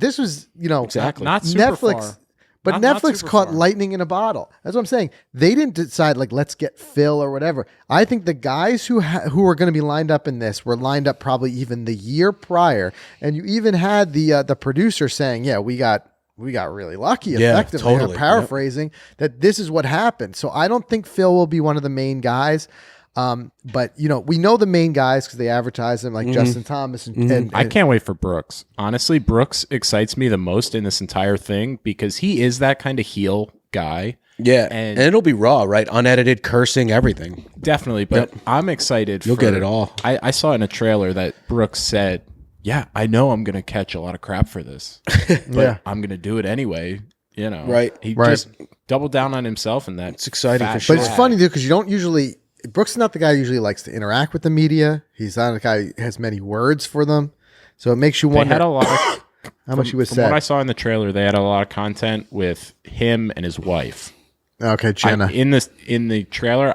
[SPEAKER 1] you know,
[SPEAKER 2] Exactly.
[SPEAKER 3] Not super
[SPEAKER 1] Netflix.
[SPEAKER 3] far.
[SPEAKER 1] But
[SPEAKER 3] Not
[SPEAKER 1] Netflix
[SPEAKER 3] super
[SPEAKER 1] caught
[SPEAKER 3] far.
[SPEAKER 1] lightning in a bottle. That's what I'm saying. They didn't decide like let's get Phil or whatever. I think the guys who are going to be lined up in this were lined up probably even the year prior, and you even had the producer saying, "Yeah, we got really lucky."
[SPEAKER 2] Yeah,
[SPEAKER 1] Effectively,
[SPEAKER 2] totally.
[SPEAKER 1] I'm paraphrasing that this is what happened. So I don't think Phil will be one of the main guys. But you know, we know the main guys because they advertise them, like Justin Thomas and
[SPEAKER 3] I can't wait for Brooks. Honestly, Brooks excites me the most in this entire thing because he is that kind of heel guy.
[SPEAKER 2] Yeah.
[SPEAKER 3] And-
[SPEAKER 2] And it'll be raw, right? Unedited, cursing, everything.
[SPEAKER 3] Definitely, but I'm excited.
[SPEAKER 2] You'll get it all.
[SPEAKER 3] I saw in a trailer that Brooks said, "Yeah, I know I'm going to catch a lot of crap for this, but
[SPEAKER 1] Yeah.
[SPEAKER 3] I'm going to do it anyway." You know,
[SPEAKER 2] Right.
[SPEAKER 3] He
[SPEAKER 1] Right.
[SPEAKER 3] just doubled down on himself, and that's
[SPEAKER 2] exciting for
[SPEAKER 1] But
[SPEAKER 2] sure.
[SPEAKER 1] it's funny though because you don't usually. Brooks is not the guy who usually likes to interact with the media. He's not a guy who has many words for them, so it makes you
[SPEAKER 3] They
[SPEAKER 1] wonder
[SPEAKER 3] had a lot of
[SPEAKER 1] how much he was
[SPEAKER 3] from
[SPEAKER 1] said.
[SPEAKER 3] what I saw in the trailer. They had a lot of content with him and his wife.
[SPEAKER 1] Okay, Jenna.
[SPEAKER 3] In the trailer,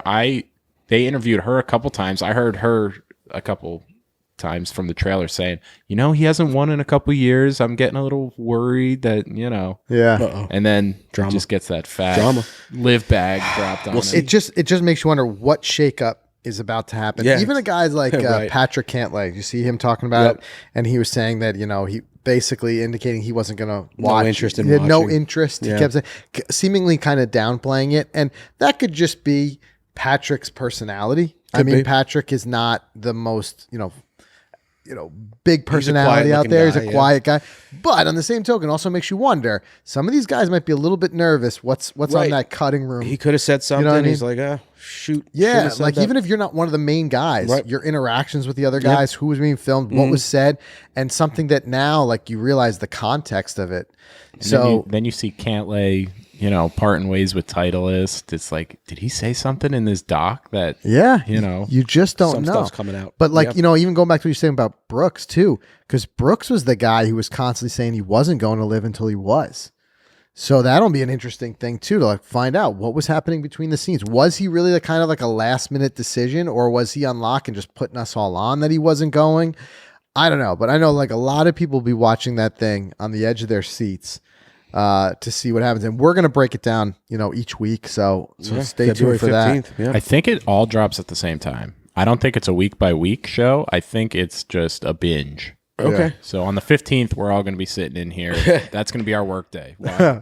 [SPEAKER 3] they interviewed her a couple times. I heard her a couple times from the trailer saying, "You know, he hasn't won in a couple years. I'm getting a little worried that, you know."
[SPEAKER 1] Yeah.
[SPEAKER 3] And then
[SPEAKER 2] Drama.
[SPEAKER 3] just gets that fat
[SPEAKER 2] Drama.
[SPEAKER 3] live bag dropped on him.
[SPEAKER 1] It just makes you wonder what shakeup is about to happen.
[SPEAKER 2] Yeah.
[SPEAKER 1] Even a guy like
[SPEAKER 2] Right.
[SPEAKER 1] Patrick Cantlay, you see him talking about it, and he was saying that, you know, he basically indicating he wasn't going to watch.
[SPEAKER 2] interest in
[SPEAKER 1] he had no
[SPEAKER 2] watching.
[SPEAKER 1] interest.
[SPEAKER 2] Yeah.
[SPEAKER 1] He kept saying, seemingly kind of downplaying it, and that could just be Patrick's personality. I
[SPEAKER 2] Could
[SPEAKER 1] mean,
[SPEAKER 2] be.
[SPEAKER 1] Patrick is not the most, you know, big personality out
[SPEAKER 2] quiet-looking
[SPEAKER 1] there. He's
[SPEAKER 2] guy,
[SPEAKER 1] a
[SPEAKER 2] yeah.
[SPEAKER 1] quiet guy, but on the same token, also makes you wonder. Some of these guys might be a little bit nervous. What's on
[SPEAKER 2] Right.
[SPEAKER 1] that cutting room?
[SPEAKER 2] He could have said something.
[SPEAKER 1] what I mean?
[SPEAKER 2] He's like, shoot.
[SPEAKER 1] Yeah,
[SPEAKER 2] should've said
[SPEAKER 1] like
[SPEAKER 2] that.
[SPEAKER 1] even if you're not one of the main guys,
[SPEAKER 2] Right.
[SPEAKER 1] your interactions with the other guys, who was being filmed, what was said, and something that now like you realize the context of it. So
[SPEAKER 3] then you see Cantlay, you know, parting ways with Titleist. It's like, did he say something in this doc that,
[SPEAKER 1] yeah,
[SPEAKER 3] you know,
[SPEAKER 1] you just don't
[SPEAKER 2] Some
[SPEAKER 1] know.
[SPEAKER 2] stuff's coming out.
[SPEAKER 1] But like,
[SPEAKER 2] Yep.
[SPEAKER 1] you know, even going back to what you're saying about Brooks too, because Brooks was the guy who was constantly saying he wasn't going to live until he was. So that'll be an interesting thing too, to like find out what was happening between the scenes. Was he really the kind of like a last minute decision, or was he on lock and just putting us all on that he wasn't going? I don't know, but I know like a lot of people will be watching that thing on the edge of their seats to see what happens, and we're gonna break it down, you know, each week. So
[SPEAKER 2] Yeah,
[SPEAKER 1] stay
[SPEAKER 2] February
[SPEAKER 1] tuned for that.
[SPEAKER 2] 15th, Yeah.
[SPEAKER 3] I think it all drops at the same time. I don't think it's a week by week show. I think it's just a binge.
[SPEAKER 2] Okay.
[SPEAKER 3] So on the 15th, we're all going to be sitting in here. That's going to be our work day.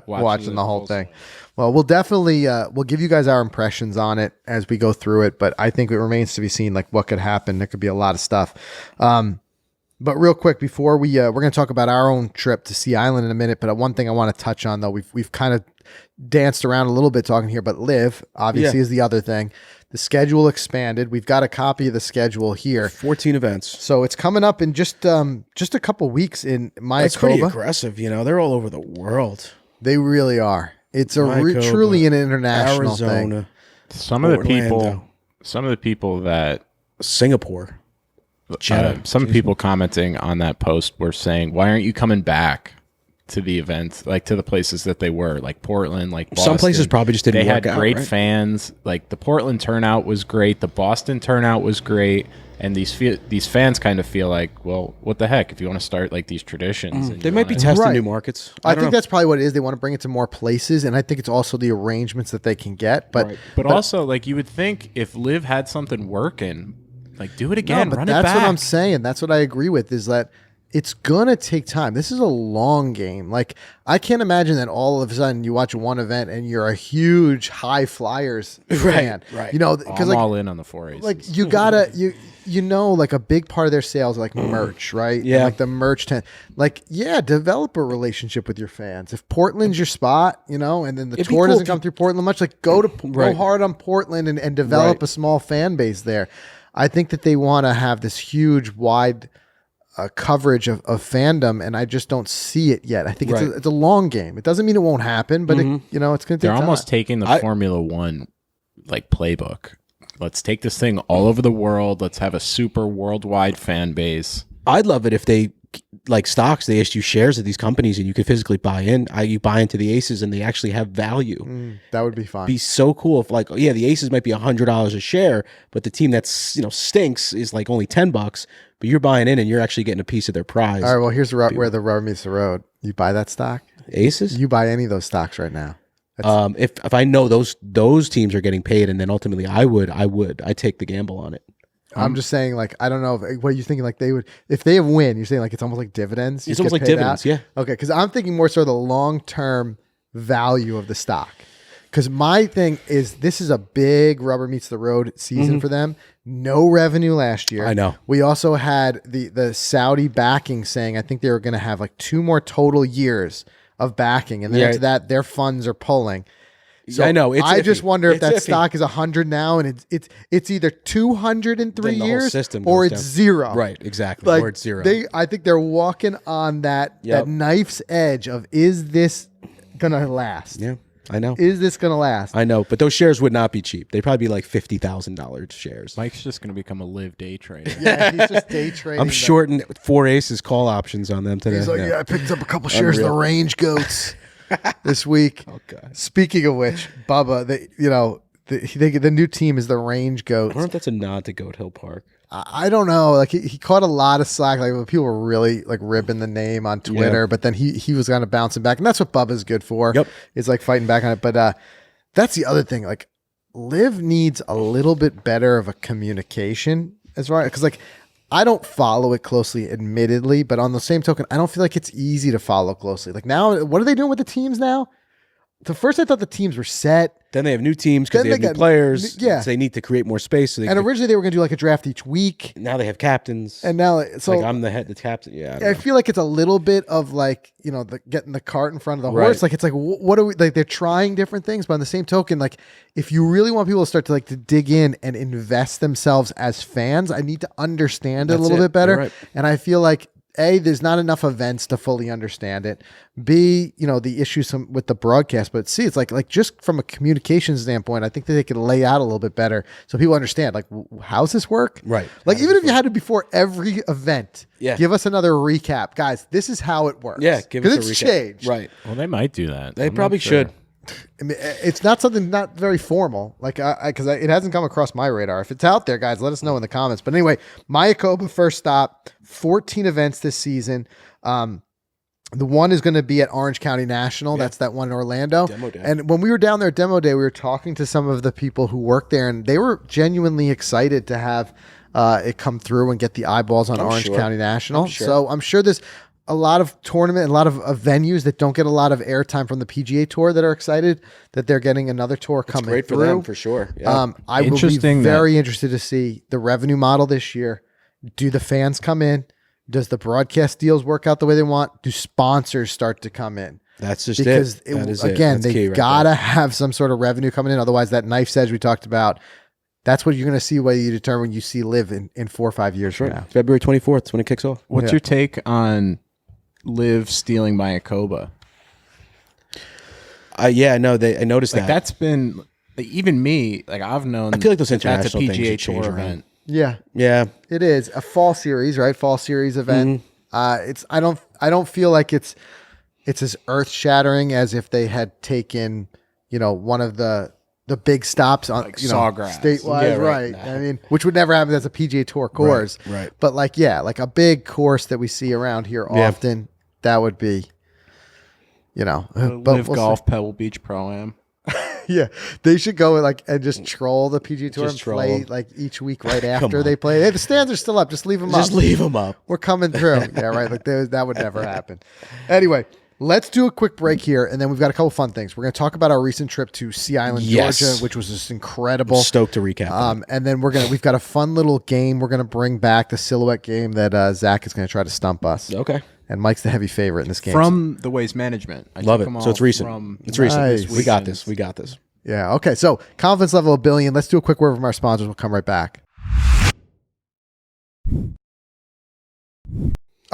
[SPEAKER 1] Watching the whole thing. Well, we'll definitely we'll give you guys our impressions on it as we go through it, but I think it remains to be seen like what could happen. There could be a lot of stuff. But real quick before we're going to talk about our own trip to Sea Island in a minute, but one thing I want to touch on though, we've kind of danced around a little bit talking here, but Live obviously is the other thing. The schedule expanded. We've got a copy of the schedule here.
[SPEAKER 2] 14 events.
[SPEAKER 1] So it's coming up in just a couple weeks in
[SPEAKER 2] That's pretty
[SPEAKER 1] Mayakoba.
[SPEAKER 2] aggressive. You know, they're all over the world.
[SPEAKER 1] They really are. It's a
[SPEAKER 2] Mayakoba,
[SPEAKER 1] truly an international thing.
[SPEAKER 2] Arizona,
[SPEAKER 3] Some of the
[SPEAKER 2] Orlando.
[SPEAKER 3] people that
[SPEAKER 2] Singapore. Jeddah.
[SPEAKER 3] some people commenting on that post were saying, "Why aren't you coming back to the events, like to the places that they were, like Portland, like Boston?"
[SPEAKER 2] Some places probably just didn't
[SPEAKER 3] They
[SPEAKER 2] work
[SPEAKER 3] had
[SPEAKER 2] out,
[SPEAKER 3] great
[SPEAKER 2] right?
[SPEAKER 3] fans. Like the Portland turnout was great. The Boston turnout was great. And these fans kind of feel like, well, what the heck? If you want to start like these traditions, and
[SPEAKER 2] They
[SPEAKER 3] you
[SPEAKER 2] might be
[SPEAKER 3] wanna-
[SPEAKER 2] testing
[SPEAKER 1] Right.
[SPEAKER 2] new markets.
[SPEAKER 1] I
[SPEAKER 2] don't
[SPEAKER 1] think
[SPEAKER 2] know.
[SPEAKER 1] that's probably what it is. They want to bring it to more places, and I think it's also the arrangements that they can get. But
[SPEAKER 2] Right.
[SPEAKER 3] But also, like you would think, if Liv had something working, like do it again,
[SPEAKER 1] but
[SPEAKER 3] run
[SPEAKER 1] that's
[SPEAKER 3] it back.
[SPEAKER 1] what I'm saying. That's what I agree with. Is that it's gonna take time. This is a long game. Like I can't imagine that all of a sudden you watch one event and you're a huge high flyers fan.
[SPEAKER 2] right.
[SPEAKER 1] You know,
[SPEAKER 3] I'm
[SPEAKER 1] because like
[SPEAKER 3] all in on the 4
[SPEAKER 1] like you gotta you know, like a big part of their sales are like merch, right?
[SPEAKER 2] Yeah.
[SPEAKER 1] And like the merch like develop a relationship with your fans. If Portland's your spot, you know, and then the
[SPEAKER 2] It'd be
[SPEAKER 1] tour
[SPEAKER 2] cool
[SPEAKER 1] doesn't
[SPEAKER 2] if
[SPEAKER 1] come through Portland much, like go
[SPEAKER 2] Right.
[SPEAKER 1] hard on Portland and develop
[SPEAKER 2] Right.
[SPEAKER 1] a small fan base there. I think that they want to have this huge, wide coverage of fandom, and I just don't see it yet. I think it's a long game. It doesn't mean it won't happen, but it's going to take
[SPEAKER 3] They're
[SPEAKER 1] time.
[SPEAKER 3] almost taking the Formula One like playbook. Let's take this thing all over the world. Let's have a super worldwide fan base.
[SPEAKER 2] I'd love it if they, like stocks, they issue shares of these companies and you could physically buy in. You buy into the Aces and they actually have value.
[SPEAKER 1] That would be fun.
[SPEAKER 2] Be so cool if like, yeah, the Aces might be $100 a share, but the team that's, stinks is like only $10, but you're buying in and you're actually getting a piece of their prize.
[SPEAKER 1] All right, well, here's where the rubber meets the road. You buy that stock?
[SPEAKER 2] Aces?
[SPEAKER 1] You buy any of those stocks right now?
[SPEAKER 2] If I know those teams are getting paid and then ultimately I'd take the gamble on it.
[SPEAKER 1] I'm just saying, like, I don't know what you're thinking. Like, they would, if they have win, you're saying like it's almost like dividends.
[SPEAKER 2] It's almost like dividends, yeah.
[SPEAKER 1] Okay, because I'm thinking more so the long term value of the stock. Because my thing is, this is a big rubber meets the road season for them. No revenue last year.
[SPEAKER 2] I know.
[SPEAKER 1] We also had the Saudi backing saying I think they were going to have like 2 more total years of backing, and then after that, their funds are pulling. So
[SPEAKER 2] I know.
[SPEAKER 1] I just wonder if that
[SPEAKER 2] iffy.
[SPEAKER 1] stock is 100 now, and it's either 200 in 3
[SPEAKER 2] Then the whole
[SPEAKER 1] years,
[SPEAKER 2] system
[SPEAKER 1] or
[SPEAKER 2] goes
[SPEAKER 1] it's
[SPEAKER 2] down.
[SPEAKER 1] zero.
[SPEAKER 2] Right, exactly.
[SPEAKER 1] Like,
[SPEAKER 2] or it's zero.
[SPEAKER 1] I think they're walking on that knife's edge of, is this gonna last?
[SPEAKER 2] Yeah, I know.
[SPEAKER 1] Is this gonna last?
[SPEAKER 2] I know, but those shares would not be cheap. They'd probably be like $50,000 shares.
[SPEAKER 3] Mike's just going to become a live day trader.
[SPEAKER 1] Yeah, he's just day trading.
[SPEAKER 2] I'm shorting 4 Aces call options on them today.
[SPEAKER 1] He's like, I picked up a couple shares of the Range Goats this week.
[SPEAKER 2] Okay.
[SPEAKER 1] Speaking of which, Bubba, the new team is the Range Goats.
[SPEAKER 2] I wonder if that's a nod to Goat Hill Park.
[SPEAKER 1] I don't know. Like he caught a lot of slack. Like people were really like ribbing the name on Twitter, but then he was kind of bouncing back, and that's what Bubba's good for.
[SPEAKER 2] Yep,
[SPEAKER 1] is like fighting back on it. But that's the other thing. Like Liv needs a little bit better of a communication as far, because like I don't follow it closely, admittedly, but on the same token, I don't feel like it's easy to follow closely. Like now, what are they doing with the teams now? The first I thought the teams were set.
[SPEAKER 2] Then they have new teams because they have new players.
[SPEAKER 1] Yeah.
[SPEAKER 2] So they need to create more space. So
[SPEAKER 1] originally they were going to do like a draft each week.
[SPEAKER 2] Now they have captains.
[SPEAKER 1] And now, so
[SPEAKER 2] like I'm the captain. Yeah,
[SPEAKER 1] I feel like it's a little bit of like, getting the cart in front of the horse. Like it's like, what are we, like they're trying different things, but on the same token, like if you really want people to start to dig in and invest themselves as fans, I need to understand it a little bit better.
[SPEAKER 2] Right.
[SPEAKER 1] And I feel like A, there's not enough events to fully understand it. B, the issues with the broadcast. But C, it's like just from a communication standpoint, I think that they could lay out a little bit better so people understand, like, how's this work?
[SPEAKER 2] Right.
[SPEAKER 1] Like, even if you had it before every event, give us another recap. Guys, this is how it works.
[SPEAKER 2] Yeah, give us a recap.
[SPEAKER 1] Because it's changed.
[SPEAKER 2] Right.
[SPEAKER 3] Well, they might do that.
[SPEAKER 2] They probably should.
[SPEAKER 1] I mean, it's not something not very formal, like because it hasn't come across my radar. If it's out there, guys, let us know in the comments. But anyway, Mayakoba first stop, 14 events this season. The one is going to be at Orange County National. Yeah. That's that one in Orlando.
[SPEAKER 2] Demo day.
[SPEAKER 1] And when we were down there at Demo Day, we were talking to some of the people who work there, and they were genuinely excited to have it come through and get the eyeballs on Orange County National. So I'm sure there's a lot of a lot of venues that don't get a lot of airtime from the PGA Tour that are excited that they're getting another tour coming
[SPEAKER 2] great
[SPEAKER 1] through.
[SPEAKER 2] For them, for sure. Yeah.
[SPEAKER 1] I will be very interested to see the revenue model this year. Do the fans come in? Does the broadcast deals work out the way they want? Do sponsors start to come in?
[SPEAKER 2] That's just
[SPEAKER 1] because
[SPEAKER 2] it.
[SPEAKER 1] They gotta have some sort of revenue coming in. Otherwise, that knife's edge we talked about, that's what you're going to see whether you determine you see Live in 4 or 5 years from now.
[SPEAKER 2] February 24th is when it kicks off.
[SPEAKER 3] What's your take on Live stealing Mayakoba?
[SPEAKER 2] I noticed that.
[SPEAKER 3] That's been even me. Like I've known.
[SPEAKER 2] I feel like those
[SPEAKER 3] international
[SPEAKER 2] that's a
[SPEAKER 3] PGA
[SPEAKER 2] things
[SPEAKER 3] Tour event.
[SPEAKER 1] Yeah, it is a fall series, right? Fall series event. I don't feel like it's as earth shattering as if they had taken one of the big stops on
[SPEAKER 3] Sawgrass
[SPEAKER 1] statewide, right?
[SPEAKER 2] No.
[SPEAKER 1] I mean, which would never happen as a PGA Tour course,
[SPEAKER 2] right?
[SPEAKER 1] But like a big course that we see around here often, that would be, but
[SPEAKER 3] Live Golf Pebble Beach Pro-Am.
[SPEAKER 1] Yeah, they should go and just troll the PGA Tour and play like each week right after they play. Hey, the stands are still up. Just leave them up.
[SPEAKER 2] Just leave them up.
[SPEAKER 1] We're coming through. Yeah, right. Like that would never happen. Anyway, let's do a quick break here, and then we've got a couple fun things. We're going to talk about our recent trip to Sea Island, Georgia, which was just incredible.
[SPEAKER 2] Stoked to recap.
[SPEAKER 1] And then we've got a fun little game. We're going to bring back the silhouette game that Zach is going to try to stump us.
[SPEAKER 2] Okay.
[SPEAKER 1] And Mike's the heavy favorite in this game.
[SPEAKER 3] From the Waste Management.
[SPEAKER 2] I love it. So it's recent. It's recent.
[SPEAKER 1] Nice.
[SPEAKER 2] We got this. We got this.
[SPEAKER 1] Yeah. Okay. So confidence level $1 billion. Let's do a quick word from our sponsors. We'll come right back.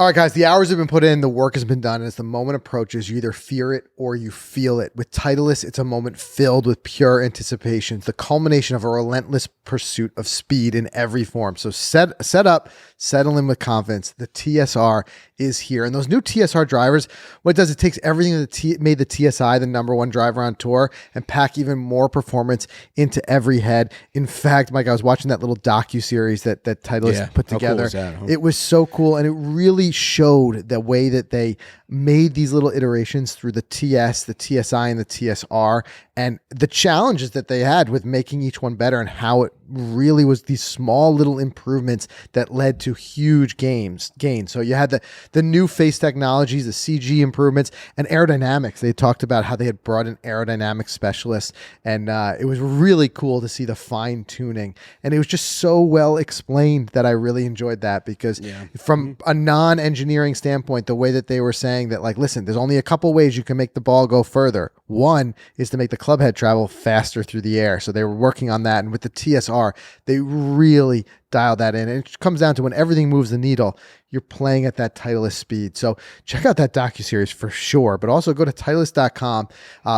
[SPEAKER 1] All right, guys, the hours have been put in, the work has been done, and as the moment approaches, you either fear it or you feel it. With Titleist, it's a moment filled with pure anticipation, the culmination of a relentless pursuit of speed in every form. So set up, settle in with confidence. The TSR is here. And those new TSR drivers, what it does, it takes everything that made the TSI the number one driver on tour and pack even more performance into every head. In fact, Mike, I was watching that little docu-series that Titleist put together.
[SPEAKER 2] Cool was that, huh?
[SPEAKER 1] It was so cool, and it really showed the way that they made these little iterations through the TS, the TSI, and the TSR, and the challenges that they had with making each one better, and how it really was these small little improvements that led to huge gains. So you had the new face technologies, the CG improvements, and aerodynamics. They talked about how they had brought in aerodynamic specialists, and it was really cool to see the fine tuning, and it was just so well explained that I really enjoyed that, because from a non-engineering standpoint, the way that they were saying that, like, listen, there's only a couple ways you can make the ball go further. One is to make the club head travel faster through the air. So they were working on that. And with the TSR, they really dialed that in. And it comes down to when everything moves the needle, you're playing at that Titleist speed. So check out that docuseries for sure, but also go to Titleist.com,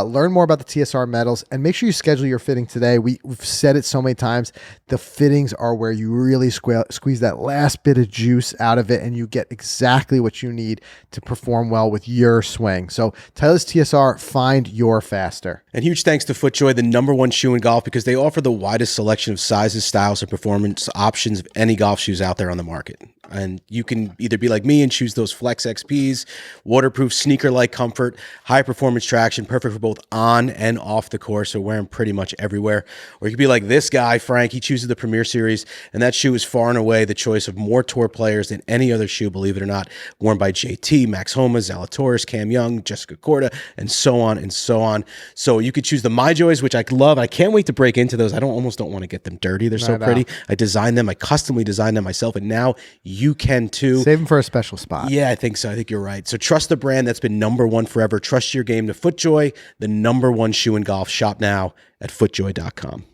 [SPEAKER 1] learn more about the TSR metals, and make sure you schedule your fitting today. We've said it so many times. The fittings are where you really squeeze that last bit of juice out of it, and you get exactly what you need to perform well with your swing. So Titleist TSR, find your faster.
[SPEAKER 2] And huge thanks to FootJoy, the number one shoe in golf, because they offer the widest selection of sizes, styles, and performance options of any golf shoes out there on the market. And you can either be like me and choose those Flex XPs, waterproof sneaker-like comfort, high-performance traction, perfect for both on and off the course, so wear them pretty much everywhere. Or you could be like this guy, Frank. He chooses the Premier Series, and that shoe is far and away the choice of more tour players than any other shoe, believe it or not, worn by JT, Max Homa, Zalatoris, Cam Young, Jessica Korda, and so on and so on. So you could choose the MyJoys, which I love. I can't wait to break into those. I almost don't want to get them dirty. They're so pretty. I designed them. I customly designed them myself, and now you can too.
[SPEAKER 1] Save them for a special spot.
[SPEAKER 2] Yeah, I think so. I think you're right. So trust the brand that's been number one forever. Trust your game to FootJoy, the number one shoe in golf. Shop now at footjoy.com.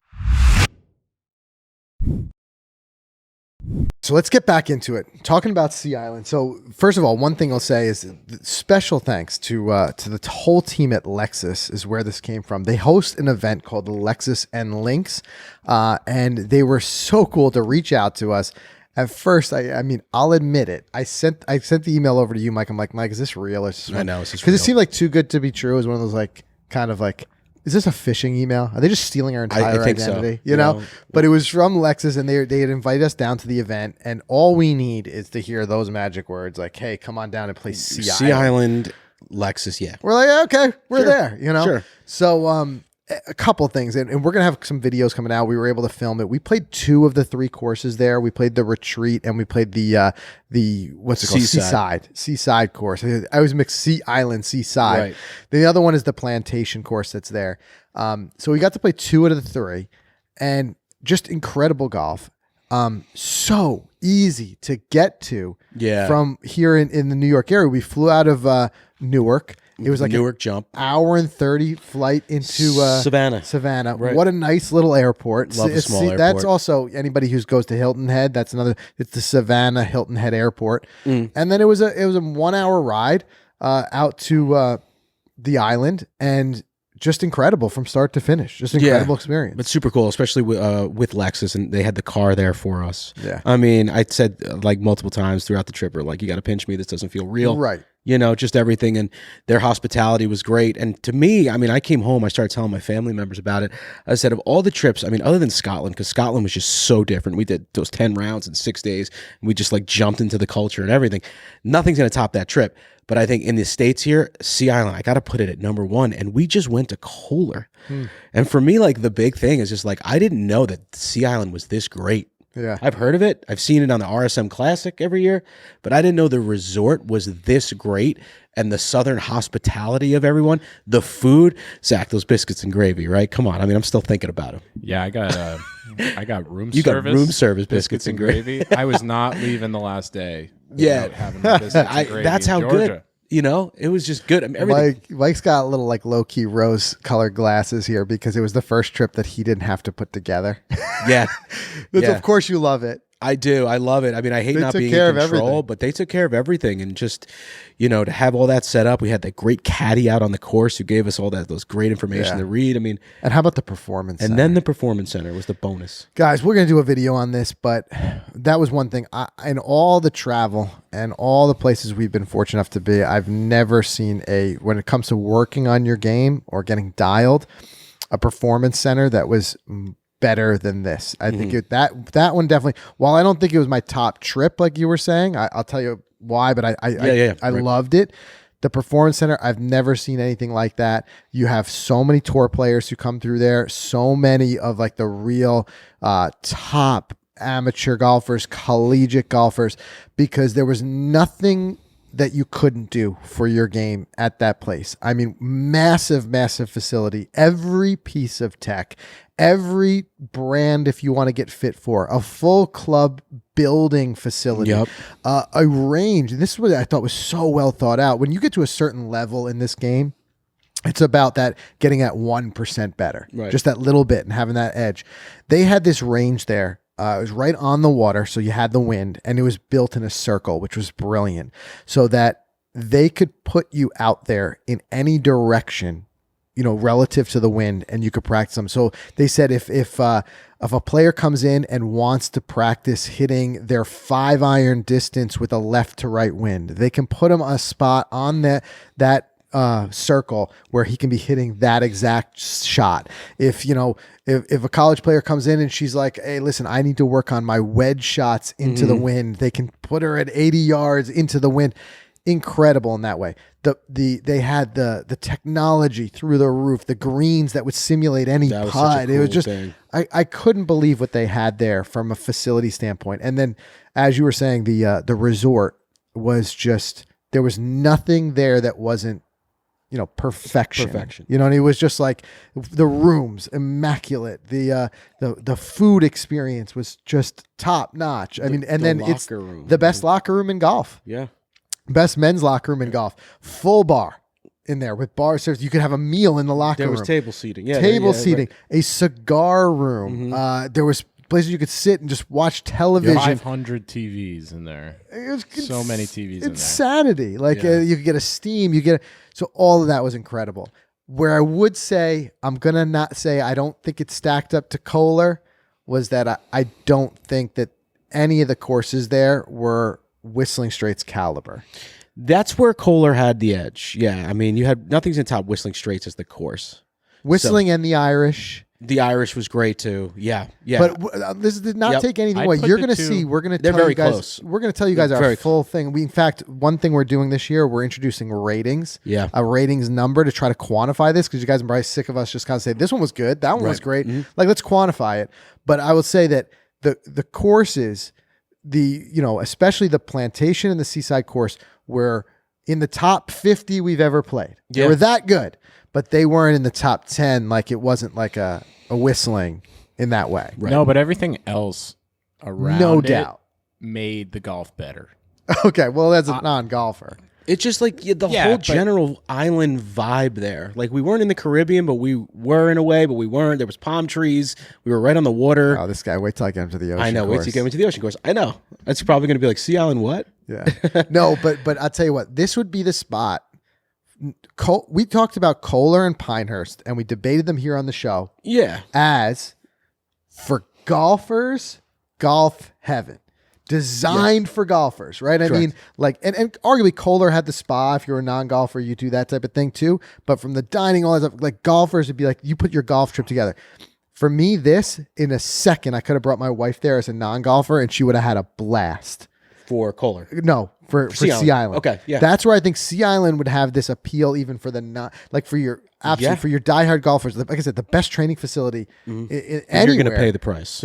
[SPEAKER 1] So let's get back into it. Talking about Sea Island. So first of all, one thing I'll say is special thanks to the whole team at Lexus is where this came from. They host an event called the Lexus and Links, and they were so cool to reach out to us. At first, I mean, I'll admit it. I sent the email over to you, Mike. I'm like, Mike, is this real? Or
[SPEAKER 2] I know, it's just
[SPEAKER 1] because it seemed like too good to be true. It was one of those like kind of like, is this a phishing email? Are they just stealing our entire
[SPEAKER 2] I think
[SPEAKER 1] identity?
[SPEAKER 2] So.
[SPEAKER 1] You know? But it was from Lexus, and they had invited us down to the event, and all we need is to hear those magic words like, "Hey, come on down and play Sea
[SPEAKER 2] Island, Lexus." Yeah,
[SPEAKER 1] we're like, okay, we're there. You know.
[SPEAKER 2] Sure.
[SPEAKER 1] So a couple of things, and we're gonna have some videos coming out. We were able to film it. We played 2 of the 3 courses there. We played the retreat, and we played the what's it called, seaside course. I always mix Sea Island, seaside.
[SPEAKER 2] Right.
[SPEAKER 1] The other one is the plantation course that's there. So we got to play 2 out of the 3, and just incredible golf. So easy to get to.
[SPEAKER 2] Yeah.
[SPEAKER 1] From here in the New York area, we flew out of Newark. It was like
[SPEAKER 2] Newark jump.
[SPEAKER 1] Hour and 30 flight into Savannah.
[SPEAKER 2] Right.
[SPEAKER 1] What a nice little airport.
[SPEAKER 2] Love a small airport.
[SPEAKER 1] That's also anybody who goes to Hilton Head. That's another. It's the Savannah Hilton Head Airport. And then it was a 1 hour ride out to the island, and just incredible from start to finish. Just incredible experience.
[SPEAKER 2] But super cool, especially with Lexus, and they had the car there for us.
[SPEAKER 1] Yeah.
[SPEAKER 2] I mean, I said like multiple times throughout the trip, like, you got to pinch me. This doesn't feel real.
[SPEAKER 1] Right.
[SPEAKER 2] You know, just everything. And their hospitality was great. And to me, I mean, I came home, I started telling my family members about it. I said, of all the trips, I mean, other than Scotland, because Scotland was just so different. We did those 10 rounds in 6 days, and we just like jumped into the culture and everything. Nothing's going to top that trip. But I think in the States here, Sea Island, I got to put it at number 1. And we just went to Kohler. And for me, like, the big thing is just like, I didn't know that Sea Island was this great.
[SPEAKER 1] Yeah.
[SPEAKER 2] I've heard of it. I've seen it on the RSM Classic every year, but I didn't know the resort was this great, and the southern hospitality of everyone, the food. Zach, those biscuits and gravy, right? Come on. I mean, I'm still thinking about them.
[SPEAKER 3] Yeah, I got room
[SPEAKER 2] You
[SPEAKER 3] service.
[SPEAKER 2] got room service biscuits and
[SPEAKER 3] gravy. I was not leaving the last day.
[SPEAKER 2] Yeah.
[SPEAKER 3] without having the biscuits and gravy
[SPEAKER 2] that's
[SPEAKER 3] in
[SPEAKER 2] how
[SPEAKER 3] Georgia.
[SPEAKER 2] good. You know, it was just good. I mean, everything.
[SPEAKER 1] Mike's got a little like low key rose colored glasses here because it was the first trip that he didn't have to put together.
[SPEAKER 2] Yeah.
[SPEAKER 1] Of course you love it.
[SPEAKER 2] I do. I love it. I mean, I hate not being in control, but they took care of everything. And just, to have all that set up, we had that great caddy out on the course who gave us all those great information to read. I mean,
[SPEAKER 1] and how about the performance center?
[SPEAKER 2] And then the performance center was the bonus.
[SPEAKER 1] Guys, we're going to do a video on this, but that was one thing. In all the travel and all the places we've been fortunate enough to be, I've never seen when it comes to working on your game or getting dialed, a performance center that was better than this. I think that one definitely, while I don't think it was my top trip like you were saying, I'll tell you why, but I loved it. The performance center, I've never seen anything like that. You have so many tour players who come through there, so many of like the real top amateur golfers, collegiate golfers, because there was nothing that you couldn't do for your game at that place. I mean, massive, massive facility, every piece of tech, every brand, if you want to get fit for, a full club building facility, a range. And this is what I thought was so well thought out. When you get to a certain level in this game, it's about that getting at 1% better, just that little bit and having that edge. They had this range there. It was right on the water, so you had the wind, and it was built in a circle, which was brilliant, so that they could put you out there in any direction, relative to the wind, and you could practice them. So they said if a player comes in and wants to practice hitting their 5-iron distance with a left to right wind, they can put him a spot on that circle where he can be hitting that exact shot. If a college player comes in and she's like, hey, listen, I need to work on my wedge shots into the wind, they can put her at 80 yards into the wind. Incredible in that way. They had the technology through the roof, the greens that would simulate any putt. It was just I couldn't believe what they had there from a facility standpoint. And then, as you were saying, the resort was just, there was nothing there that wasn't perfection. And it was just like the rooms immaculate. The food experience was just top notch. I mean, and then it's the best locker room in golf.
[SPEAKER 2] Yeah.
[SPEAKER 1] Best men's locker room in golf. Full bar in there with bar service. You could have a meal in the locker room.
[SPEAKER 2] There was table seating.
[SPEAKER 1] Seating. A cigar room. There was places you could sit and just watch television.
[SPEAKER 3] 500 TVs in there. So many TVs in there.
[SPEAKER 1] Insanity. Like you could get a steam. So all of that was incredible. Where I would say, I'm going to not say I don't think it stacked up to Kohler, was that I don't think that any of the courses there were Whistling Straits caliber.
[SPEAKER 2] That's where Kohler had the edge. Yeah, I mean, you had nothing's in top Whistling Straits as the course.
[SPEAKER 1] Whistling and the Irish.
[SPEAKER 2] The Irish was great too. Yeah.
[SPEAKER 1] But this did not take anything away. You're going to see. We're going to tell you guys. Close. We're going to tell you guys our full thing. In fact, one thing we're doing this year, we're introducing ratings.
[SPEAKER 2] Yeah.
[SPEAKER 1] A ratings number to try to quantify this, because you guys are probably sick of us just kind of saying this one was good, that one was great. Like, let's quantify it. But I will say that the courses, especially the Plantation and the Seaside course, were in the top 50 we've ever played. They were that good, but they weren't in the top 10. Like, it wasn't like a Whistling in that way.
[SPEAKER 3] Right. No, but everything else around it made the golf better.
[SPEAKER 1] Okay, well, as a non-golfer.
[SPEAKER 2] It's just like the whole general island vibe there. Like, we weren't in the Caribbean, but we were in a way, but we weren't. There was palm trees. We were right on the water.
[SPEAKER 1] Oh, this guy, wait till I get him to the ocean.
[SPEAKER 2] I know,
[SPEAKER 1] course.
[SPEAKER 2] wait till you get him to the ocean course. I know. That's probably going to be like, Sea Island what?
[SPEAKER 1] Yeah. No, but I'll tell you what, this would be the spot. We talked about Kohler and Pinehurst, and we debated them here on the show.
[SPEAKER 2] Yeah.
[SPEAKER 1] As for golfers, golf heaven. Designed for golfers, right?
[SPEAKER 2] Correct.
[SPEAKER 1] I mean, like, and arguably Kohler had the spa. If you're a non-golfer, you do that type of thing too. But from the dining, all that stuff, like, golfers would be like, you put your golf trip together. For me, this, in a second, I could have brought my wife there as a non-golfer, and she would have had a blast.
[SPEAKER 2] For Kohler?
[SPEAKER 1] No, for Sea Island.
[SPEAKER 2] Okay, yeah.
[SPEAKER 1] That's where I think Sea Island would have this appeal, even for the not, like, for your for your diehard golfers. Like I said, the best training facility anywhere.
[SPEAKER 2] You're going to pay the price.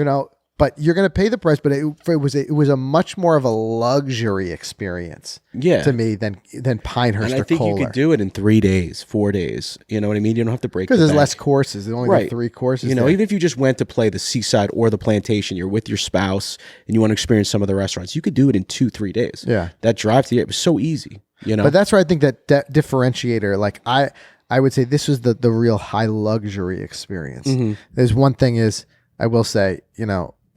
[SPEAKER 1] But you're going to pay the price. But it was a much more of a luxury experience to me than Pinehurst or Kohler.
[SPEAKER 2] And I think you could do it in 3 days, 4 days. You know what I mean? You don't have to break,
[SPEAKER 1] because there's less courses. There's only 3 courses.
[SPEAKER 2] Even if you just went to play the Seaside or the Plantation, you're with your spouse and you want to experience some of the restaurants, you could do it in 2-3 days.
[SPEAKER 1] Yeah, that
[SPEAKER 2] drive to it was so easy.
[SPEAKER 1] But that's where I think that differentiator. Like, I would say this was the real high luxury experience. There's one thing is, I will say,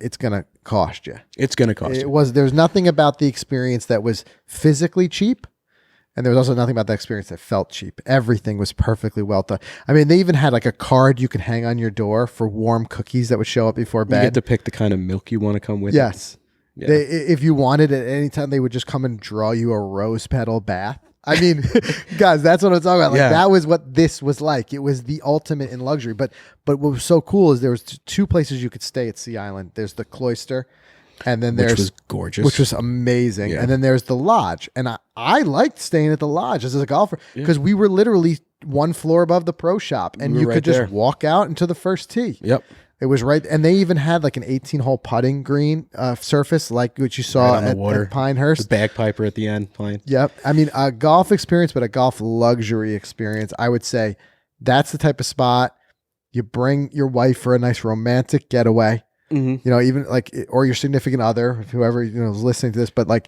[SPEAKER 1] it's going to cost you.
[SPEAKER 2] It's going to cost you.
[SPEAKER 1] There's nothing about the experience that was physically cheap. And there was also nothing about that experience that felt cheap. Everything was perfectly well done. I mean, they even had like a card you could hang on your door for warm cookies that would show up before bed.
[SPEAKER 2] You get to pick the kind of milk you want to come with.
[SPEAKER 1] Yes.
[SPEAKER 2] Yeah.
[SPEAKER 1] If you wanted it at any time, they would just come and draw you a rose petal bath. I mean, guys, that's what I'm talking about. Like that was what this was like. It was the ultimate in luxury. But what was so cool is there was two places you could stay at Sea Island. There's the Cloister. And then
[SPEAKER 2] which was gorgeous,
[SPEAKER 1] which was amazing. Yeah. And then there's the lodge, and I liked staying at the lodge as a golfer because we were literally one floor above the pro shop, and you could just walk out into the first tee.
[SPEAKER 2] Yep,
[SPEAKER 1] it was right, and they even had like an 18-hole putting green surface, like what you saw
[SPEAKER 2] on the water
[SPEAKER 1] at Pinehurst.
[SPEAKER 2] The bagpiper at the end playing.
[SPEAKER 1] Yep, I mean a golf experience, but a golf luxury experience. I would say that's the type of spot you bring your wife for a nice romantic getaway. You know, even like, or your significant other, whoever, you know, is listening to this, but like,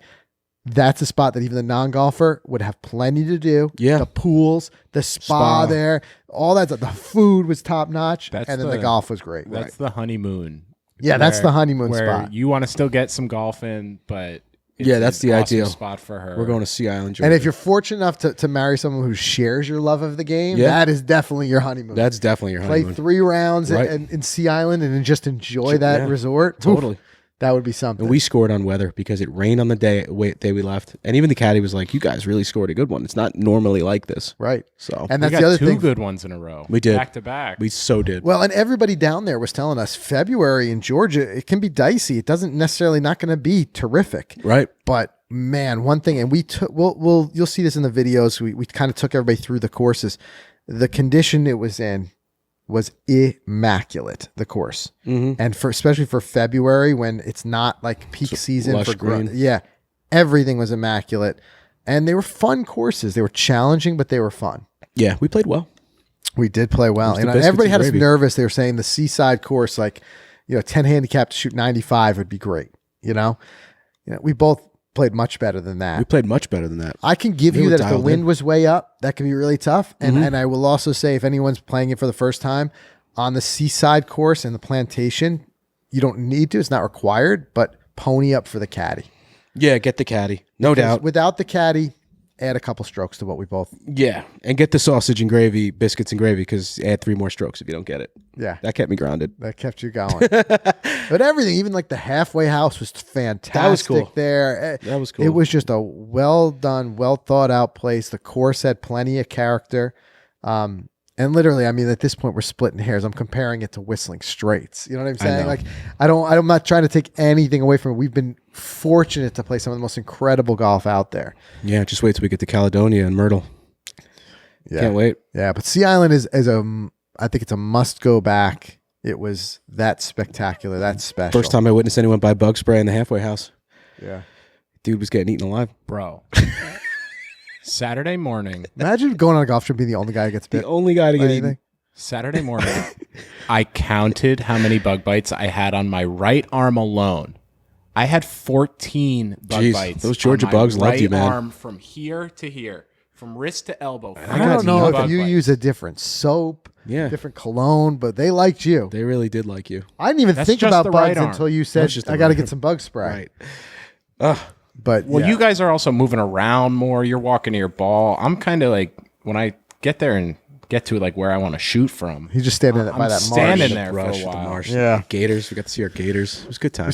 [SPEAKER 1] that's a spot that even the non-golfer would have plenty to do.
[SPEAKER 2] Yeah.
[SPEAKER 1] The pools, the spa there, all that stuff. The food was top notch. And then the golf was great.
[SPEAKER 3] That's the honeymoon.
[SPEAKER 1] Yeah, that's the honeymoon spot.
[SPEAKER 3] You want to still get some golf in, but it's
[SPEAKER 2] that's the
[SPEAKER 3] awesome
[SPEAKER 2] ideal
[SPEAKER 3] spot for her.
[SPEAKER 2] We're going to Sea Island, Georgia.
[SPEAKER 1] And if you're fortunate enough to marry someone who shares your love of the game, that is definitely your honeymoon.
[SPEAKER 2] That's definitely your honeymoon.
[SPEAKER 1] Play 3 rounds in Sea Island and then just enjoy that resort.
[SPEAKER 2] Totally.
[SPEAKER 1] That would be something.
[SPEAKER 2] And we scored on weather because it rained on the day we left. And even the caddy was like, you guys really scored a good one. It's not normally like this.
[SPEAKER 1] Right.
[SPEAKER 2] So
[SPEAKER 1] and that's
[SPEAKER 3] we got
[SPEAKER 1] the other
[SPEAKER 3] 2
[SPEAKER 1] thing.
[SPEAKER 3] good ones in a row.
[SPEAKER 2] We did.
[SPEAKER 3] Back to back.
[SPEAKER 2] We so did.
[SPEAKER 1] Well, and everybody down there was telling us February in Georgia, it can be dicey. It doesn't necessarily not going to be terrific.
[SPEAKER 2] Right.
[SPEAKER 1] But man, one thing, and we took, you'll see this in the videos. We kind of took everybody through the courses. The condition it was in was immaculate, the course. And especially for February when it's not like peak season for green. Everything was immaculate. And they were fun courses. They were challenging, but they were fun.
[SPEAKER 2] Yeah, we played well.
[SPEAKER 1] We did play well. And everybody had us nervous. They were saying the Seaside course, like, 10 handicap to shoot 95 would be great. You know, we both played much better than that.
[SPEAKER 2] We played much better than that.
[SPEAKER 1] I can give you that if the wind was way up, that can be really tough. And I will also say if anyone's playing it for the first time on the Seaside course and the Plantation, you don't need to. It's not required, but pony up for the caddy.
[SPEAKER 2] Yeah, get the caddy. No doubt.
[SPEAKER 1] Without the caddy, add a couple strokes to what we both.
[SPEAKER 2] Yeah, and get the sausage and gravy, biscuits and gravy, because add 3 more strokes if you don't get it.
[SPEAKER 1] Yeah.
[SPEAKER 2] That kept me grounded.
[SPEAKER 1] That kept you going. But everything, even like the halfway house was fantastic.
[SPEAKER 2] That was cool.
[SPEAKER 1] There.
[SPEAKER 2] That was cool.
[SPEAKER 1] It was just a well done, well thought out place. The course had plenty of character. And literally, I mean, at this point, we're splitting hairs. I'm comparing it to Whistling Straits. You know what I'm saying? Like, I'm not trying to take anything away from it. We've been fortunate to play some of the most incredible golf out there.
[SPEAKER 2] Yeah, just wait till we get to Caledonia and Myrtle.
[SPEAKER 1] Yeah.
[SPEAKER 2] Can't wait.
[SPEAKER 1] Yeah, but Sea Island I think it's a must go back. It was that spectacular, that special.
[SPEAKER 2] First time I witnessed anyone buy bug spray in the halfway house.
[SPEAKER 1] Yeah.
[SPEAKER 2] Dude was getting eaten alive.
[SPEAKER 3] Bro. Saturday morning.
[SPEAKER 1] Imagine going on a golf trip being the only guy who gets bit.
[SPEAKER 2] The only guy to get eaten.
[SPEAKER 3] Saturday morning, I counted how many bug bites I had on my right arm alone. I had 14 bug bites.
[SPEAKER 2] Those Georgia
[SPEAKER 3] on my
[SPEAKER 2] bugs loved you, man.
[SPEAKER 3] Right arm from here to here, from wrist to elbow.
[SPEAKER 1] I don't know if you use a different soap, different cologne, but they liked you.
[SPEAKER 2] They really did like you.
[SPEAKER 1] I didn't even think about bugs until you said, I got to get some bug spray.
[SPEAKER 2] Right.
[SPEAKER 1] But
[SPEAKER 3] you guys are also moving around more. You're walking to your ball. I'm kind of like, when I get there and get to like where I want to shoot from.
[SPEAKER 1] He's just standing by that marsh.
[SPEAKER 3] Standing there for a while.
[SPEAKER 2] Yeah. Gators. We got to see our gators. It was a good time.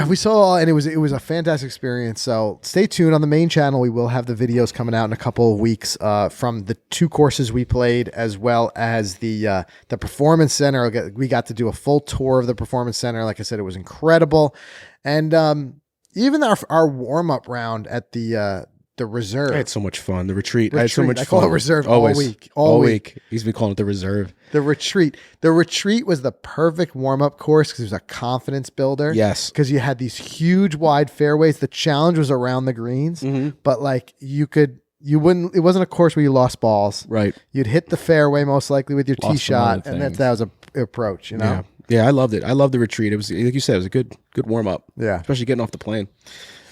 [SPEAKER 1] We saw, and it was a fantastic experience. So stay tuned on the main channel. We will have the videos coming out in a couple of weeks from the 2 courses we played, as well as the Performance Center. We got to do a full tour of the Performance Center. Like I said, it was incredible. And even our warm-up round at the reserve.
[SPEAKER 2] I had so much fun. The retreat. I had so much fun.
[SPEAKER 1] I call it reserve all week. All week.
[SPEAKER 2] He's been calling it the reserve.
[SPEAKER 1] The retreat. The retreat was the perfect warm-up course because it was a confidence builder.
[SPEAKER 2] Yes.
[SPEAKER 1] Because you had these huge wide fairways. The challenge was around the greens, but like it wasn't a course where you lost balls.
[SPEAKER 2] Right.
[SPEAKER 1] You'd hit the fairway most likely with your tee shot, and that was an approach, you know?
[SPEAKER 2] Yeah, I loved it. I loved the retreat. It was, like you said, it was a good warm-up.
[SPEAKER 1] Yeah.
[SPEAKER 2] Especially getting off the plane.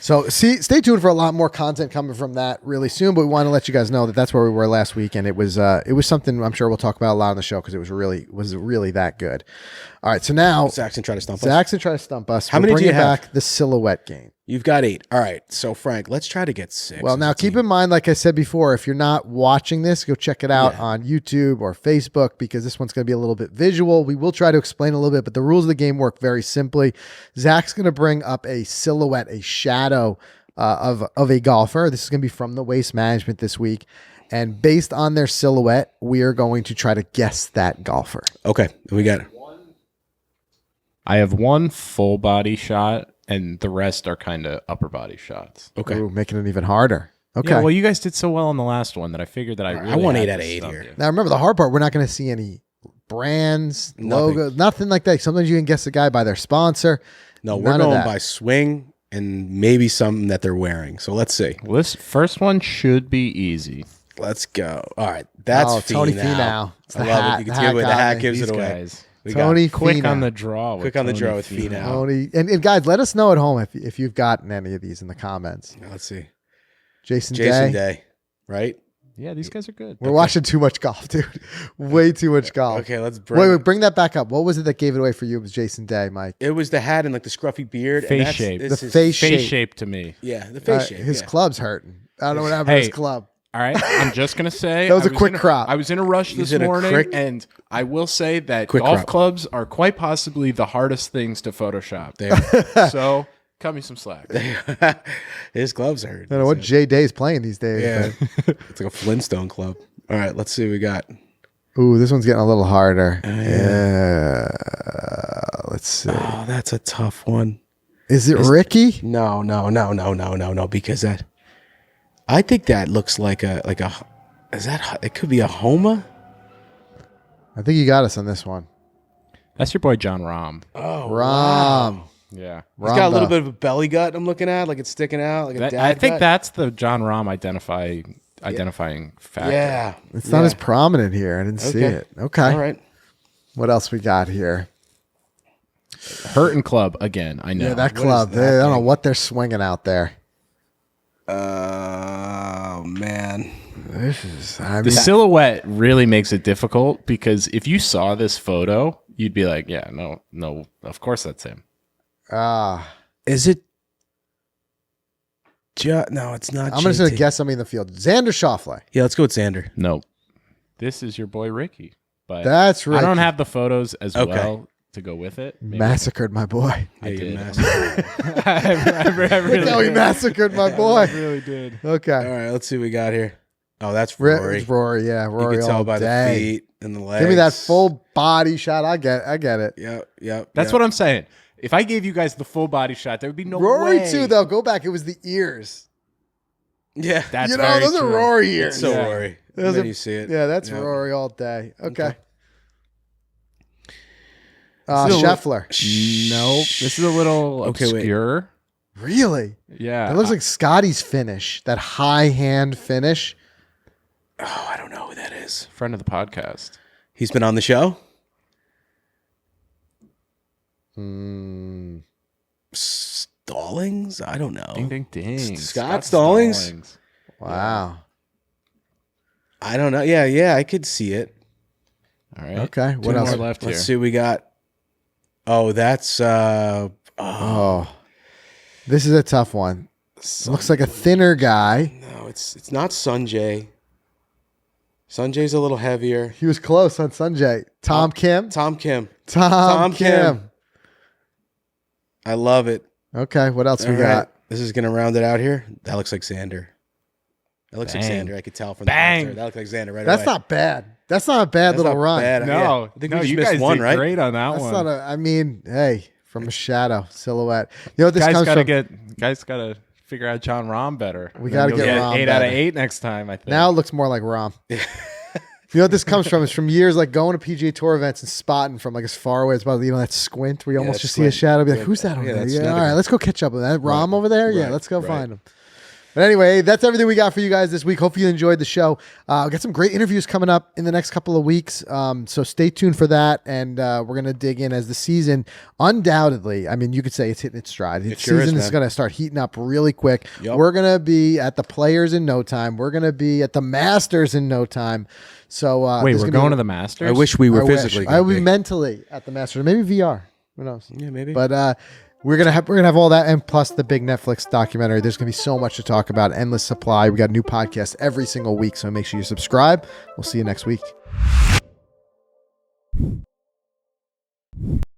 [SPEAKER 1] So stay tuned for a lot more content coming from that really soon. But we want to let you guys know that that's where we were last week, and it was something I'm sure we'll talk about a lot on the show because it was really that good. All right, so now
[SPEAKER 2] Saxon try to stump us.
[SPEAKER 1] How many do you have? Back the silhouette game.
[SPEAKER 2] You've got 8. All right. So, Frank, let's try to get 6.
[SPEAKER 1] Well, now keep in mind, like I said before, if you're not watching this, go check it out on YouTube or Facebook because this one's going to be a little bit visual. We will try to explain a little bit, but the rules of the game work very simply. Zach's going to bring up a silhouette, a shadow of a golfer. This is going to be from the Waste Management this week. And based on their silhouette, we are going to try to guess that golfer.
[SPEAKER 2] Okay. We got it.
[SPEAKER 3] I have one full body shot, and the rest are kind of upper body shots.
[SPEAKER 2] Okay.
[SPEAKER 1] Ooh, making it even harder. Okay.
[SPEAKER 3] Yeah, well, you guys did so well on the last one that I figured that I
[SPEAKER 2] want 8
[SPEAKER 3] had
[SPEAKER 2] out of
[SPEAKER 3] to
[SPEAKER 2] 8
[SPEAKER 3] stump
[SPEAKER 2] here.
[SPEAKER 3] you.
[SPEAKER 1] Now, remember the hard part, we're not going to see any brands, logos, nothing like that. Sometimes you can guess the guy by their sponsor.
[SPEAKER 2] No, we're going by swing and maybe something that they're wearing. So let's see.
[SPEAKER 3] Well, this first one should be easy.
[SPEAKER 2] Let's go. All right. That's
[SPEAKER 1] Tony
[SPEAKER 2] Finau.
[SPEAKER 1] Finau. It's
[SPEAKER 2] I
[SPEAKER 1] the
[SPEAKER 2] love
[SPEAKER 1] hat.
[SPEAKER 2] it. You can see it with the hat gives
[SPEAKER 3] These
[SPEAKER 2] it away.
[SPEAKER 3] guys.
[SPEAKER 2] We
[SPEAKER 1] Tony
[SPEAKER 2] got
[SPEAKER 3] Quick
[SPEAKER 1] Finau.
[SPEAKER 3] on the draw.
[SPEAKER 2] Quick on the draw with Finau.
[SPEAKER 1] Tony. And guys, let us know at home if you've gotten any of these in the comments.
[SPEAKER 2] Let's see.
[SPEAKER 1] Jason
[SPEAKER 2] Jason
[SPEAKER 1] Day.
[SPEAKER 2] Day, right?
[SPEAKER 3] Yeah, these guys are good.
[SPEAKER 1] We're watching too much golf, dude. Way too much golf.
[SPEAKER 2] Okay, let's
[SPEAKER 1] bring that back up. What was it that gave it away for you? It was Jason Day, Mike.
[SPEAKER 2] It was the hat and like the scruffy beard.
[SPEAKER 3] Face
[SPEAKER 2] and
[SPEAKER 3] shape.
[SPEAKER 1] The face
[SPEAKER 3] shape to me.
[SPEAKER 2] Yeah, the face shape.
[SPEAKER 1] His
[SPEAKER 2] yeah.
[SPEAKER 1] club's hurting. I don't know what happened to his club.
[SPEAKER 3] All right, I'm just gonna say
[SPEAKER 1] That was a quick crop.
[SPEAKER 3] I was in a rush this
[SPEAKER 2] in a
[SPEAKER 3] morning,
[SPEAKER 2] quick-
[SPEAKER 3] and I will say that
[SPEAKER 2] Quick
[SPEAKER 3] golf
[SPEAKER 2] crop.
[SPEAKER 3] clubs are quite possibly the hardest things to Photoshop.
[SPEAKER 2] They are.
[SPEAKER 3] So cut me some slack.
[SPEAKER 2] His gloves hurt.
[SPEAKER 1] I don't know what Jay Day's playing these days.
[SPEAKER 2] Yeah, it's like a Flintstone club. All right, let's see what we got.
[SPEAKER 1] But, ooh, this one's getting a little harder. Yeah. Let's see.
[SPEAKER 2] Oh, that's a tough one.
[SPEAKER 1] Is it Ricky?
[SPEAKER 2] No, because that. I think that looks like a. Is that? It could be a Homa.
[SPEAKER 1] I think you got us on this one.
[SPEAKER 3] That's your boy John Rahm.
[SPEAKER 2] Oh,
[SPEAKER 1] Rom.
[SPEAKER 2] wow.
[SPEAKER 3] Yeah,
[SPEAKER 2] He's got a little bit of a belly gut. I'm looking at, like it's sticking out, like a dad
[SPEAKER 3] I think
[SPEAKER 2] gut.
[SPEAKER 3] that's the John Rahm identifying factor.
[SPEAKER 2] Yeah,
[SPEAKER 1] It's not as prominent here. I didn't see it. Okay.
[SPEAKER 2] All right.
[SPEAKER 1] What else we got here?
[SPEAKER 3] Hurting club again. I know.
[SPEAKER 1] Yeah, that club.
[SPEAKER 2] is that
[SPEAKER 1] I don't know what they're swinging out there.
[SPEAKER 2] Oh man.
[SPEAKER 1] This is.
[SPEAKER 3] The silhouette really makes it difficult because if you saw this photo, you'd be like, "Yeah, no, of course that's him."
[SPEAKER 2] Is it? No, it's not.
[SPEAKER 1] I'm just
[SPEAKER 2] JT.
[SPEAKER 1] gonna guess somebody in the field. Xander Schauffele.
[SPEAKER 2] Yeah, let's go with Xander.
[SPEAKER 3] No, this is your boy Ricky. But
[SPEAKER 1] That's right.
[SPEAKER 3] I don't have the photos as
[SPEAKER 2] Okay.
[SPEAKER 3] well to go with it. Maybe.
[SPEAKER 1] Massacred my boy.
[SPEAKER 3] I
[SPEAKER 2] Yeah,
[SPEAKER 3] did.
[SPEAKER 2] you massacred.
[SPEAKER 3] I really
[SPEAKER 1] Look how he
[SPEAKER 3] did.
[SPEAKER 1] massacred my
[SPEAKER 3] I
[SPEAKER 1] boy.
[SPEAKER 3] really did.
[SPEAKER 1] Okay.
[SPEAKER 2] All right, let's see what we got here. Oh, that's Rory.
[SPEAKER 1] It's Rory, yeah. Rory
[SPEAKER 2] You can
[SPEAKER 1] all
[SPEAKER 2] tell by
[SPEAKER 1] day.
[SPEAKER 2] the feet and the legs.
[SPEAKER 1] Give me that full body shot. I get it.
[SPEAKER 2] Yep.
[SPEAKER 3] That's what I'm saying. If I gave you guys the full body shot, there would be no
[SPEAKER 1] Rory
[SPEAKER 3] way.
[SPEAKER 1] too, though. Go back. It was the ears.
[SPEAKER 2] Yeah,
[SPEAKER 3] That's
[SPEAKER 1] you know,
[SPEAKER 3] very
[SPEAKER 1] those are
[SPEAKER 3] true.
[SPEAKER 1] Rory ears.
[SPEAKER 2] it's so
[SPEAKER 3] Yeah.
[SPEAKER 2] Rory.
[SPEAKER 1] Those
[SPEAKER 2] And then
[SPEAKER 1] are-
[SPEAKER 2] you see it.
[SPEAKER 1] Yeah, that's
[SPEAKER 2] Yep.
[SPEAKER 1] Rory all day. Okay.
[SPEAKER 3] Still-
[SPEAKER 1] Scheffler.
[SPEAKER 3] Nope. This is a little
[SPEAKER 2] Okay, wait.
[SPEAKER 3] obscure.
[SPEAKER 1] Really?
[SPEAKER 3] Yeah.
[SPEAKER 1] It looks like Scotty's finish. That high hand finish.
[SPEAKER 2] Oh, I don't know who that is.
[SPEAKER 3] Friend of the podcast.
[SPEAKER 2] He's been on the show. Stallings? I don't know.
[SPEAKER 3] Ding, ding, ding.
[SPEAKER 2] Scott Stallings?
[SPEAKER 1] Wow.
[SPEAKER 2] I don't know. Yeah, I could see it.
[SPEAKER 3] All right.
[SPEAKER 1] Okay.
[SPEAKER 3] Two
[SPEAKER 1] What else?
[SPEAKER 3] more left here.
[SPEAKER 2] Let's see what we got. Oh, that's
[SPEAKER 1] Oh, this is a tough one. Looks like a thinner guy.
[SPEAKER 2] no, it's not Sanjay. Sanjay's a little heavier.
[SPEAKER 1] He was close on Sanjay. Tom Kim.
[SPEAKER 2] Tom Kim.
[SPEAKER 1] Tom Kim.
[SPEAKER 2] I love it.
[SPEAKER 1] Okay. What else we
[SPEAKER 2] All
[SPEAKER 1] got?
[SPEAKER 2] right. This is gonna round it out here. That looks like Xander. That looks like
[SPEAKER 3] Bang.
[SPEAKER 2] Xander. I could tell from
[SPEAKER 3] Bang.
[SPEAKER 2] the picture. That looks like Xander right
[SPEAKER 1] That's
[SPEAKER 2] away.
[SPEAKER 1] not bad. That's not a bad
[SPEAKER 2] That's
[SPEAKER 1] little
[SPEAKER 2] not
[SPEAKER 1] run.
[SPEAKER 2] bad.
[SPEAKER 3] No,
[SPEAKER 2] Yeah. I think we just
[SPEAKER 3] you
[SPEAKER 2] missed
[SPEAKER 3] guys
[SPEAKER 2] one,
[SPEAKER 3] did
[SPEAKER 2] right?
[SPEAKER 3] great on that
[SPEAKER 1] That's
[SPEAKER 3] one.
[SPEAKER 1] not a. I mean, hey, from a shadow silhouette. You know what this
[SPEAKER 3] guys
[SPEAKER 1] comes
[SPEAKER 3] gotta
[SPEAKER 1] from?
[SPEAKER 3] guys gotta figure out John Rahm better.
[SPEAKER 1] We
[SPEAKER 3] Then
[SPEAKER 1] gotta
[SPEAKER 3] you'll
[SPEAKER 1] get Rahm
[SPEAKER 3] 8 out of
[SPEAKER 1] better.
[SPEAKER 3] 8 next time. I think.
[SPEAKER 1] Now it looks more like Rom. You know what this comes from? It's from years like going to PGA Tour events and spotting from like as far away as possible. You know that squint where you almost
[SPEAKER 2] that
[SPEAKER 1] just see a
[SPEAKER 2] squint.
[SPEAKER 1] shadow. Be like,
[SPEAKER 2] Yeah,
[SPEAKER 1] who's that over
[SPEAKER 2] yeah,
[SPEAKER 1] there?
[SPEAKER 2] that's
[SPEAKER 1] Yeah, all
[SPEAKER 2] Snedeker.
[SPEAKER 1] right, let's go catch up with that. Rom over there? Yeah,
[SPEAKER 2] Right,
[SPEAKER 1] let's go
[SPEAKER 2] right.
[SPEAKER 1] find him. But anyway, that's everything we got for you guys this week. Hopefully you enjoyed the show. We got some great interviews coming up in the next couple of weeks. So stay tuned for that. And we're going to dig in as the season undoubtedly, I mean, you could say it's hitting its stride. The season is going to start heating up really quick. Yep. We're going to be at the Players in no time. We're going to be at the Masters in no time. So
[SPEAKER 4] wait, we're going to the Masters?
[SPEAKER 2] I wish we were physically.
[SPEAKER 1] I would be mentally at the Masters. Maybe VR. Who knows?
[SPEAKER 2] Yeah, maybe.
[SPEAKER 1] But we're gonna have all that, and plus the big Netflix documentary. There's gonna be so much to talk about. Endless supply. We got new podcasts every single week, so make sure you subscribe. We'll see you next week.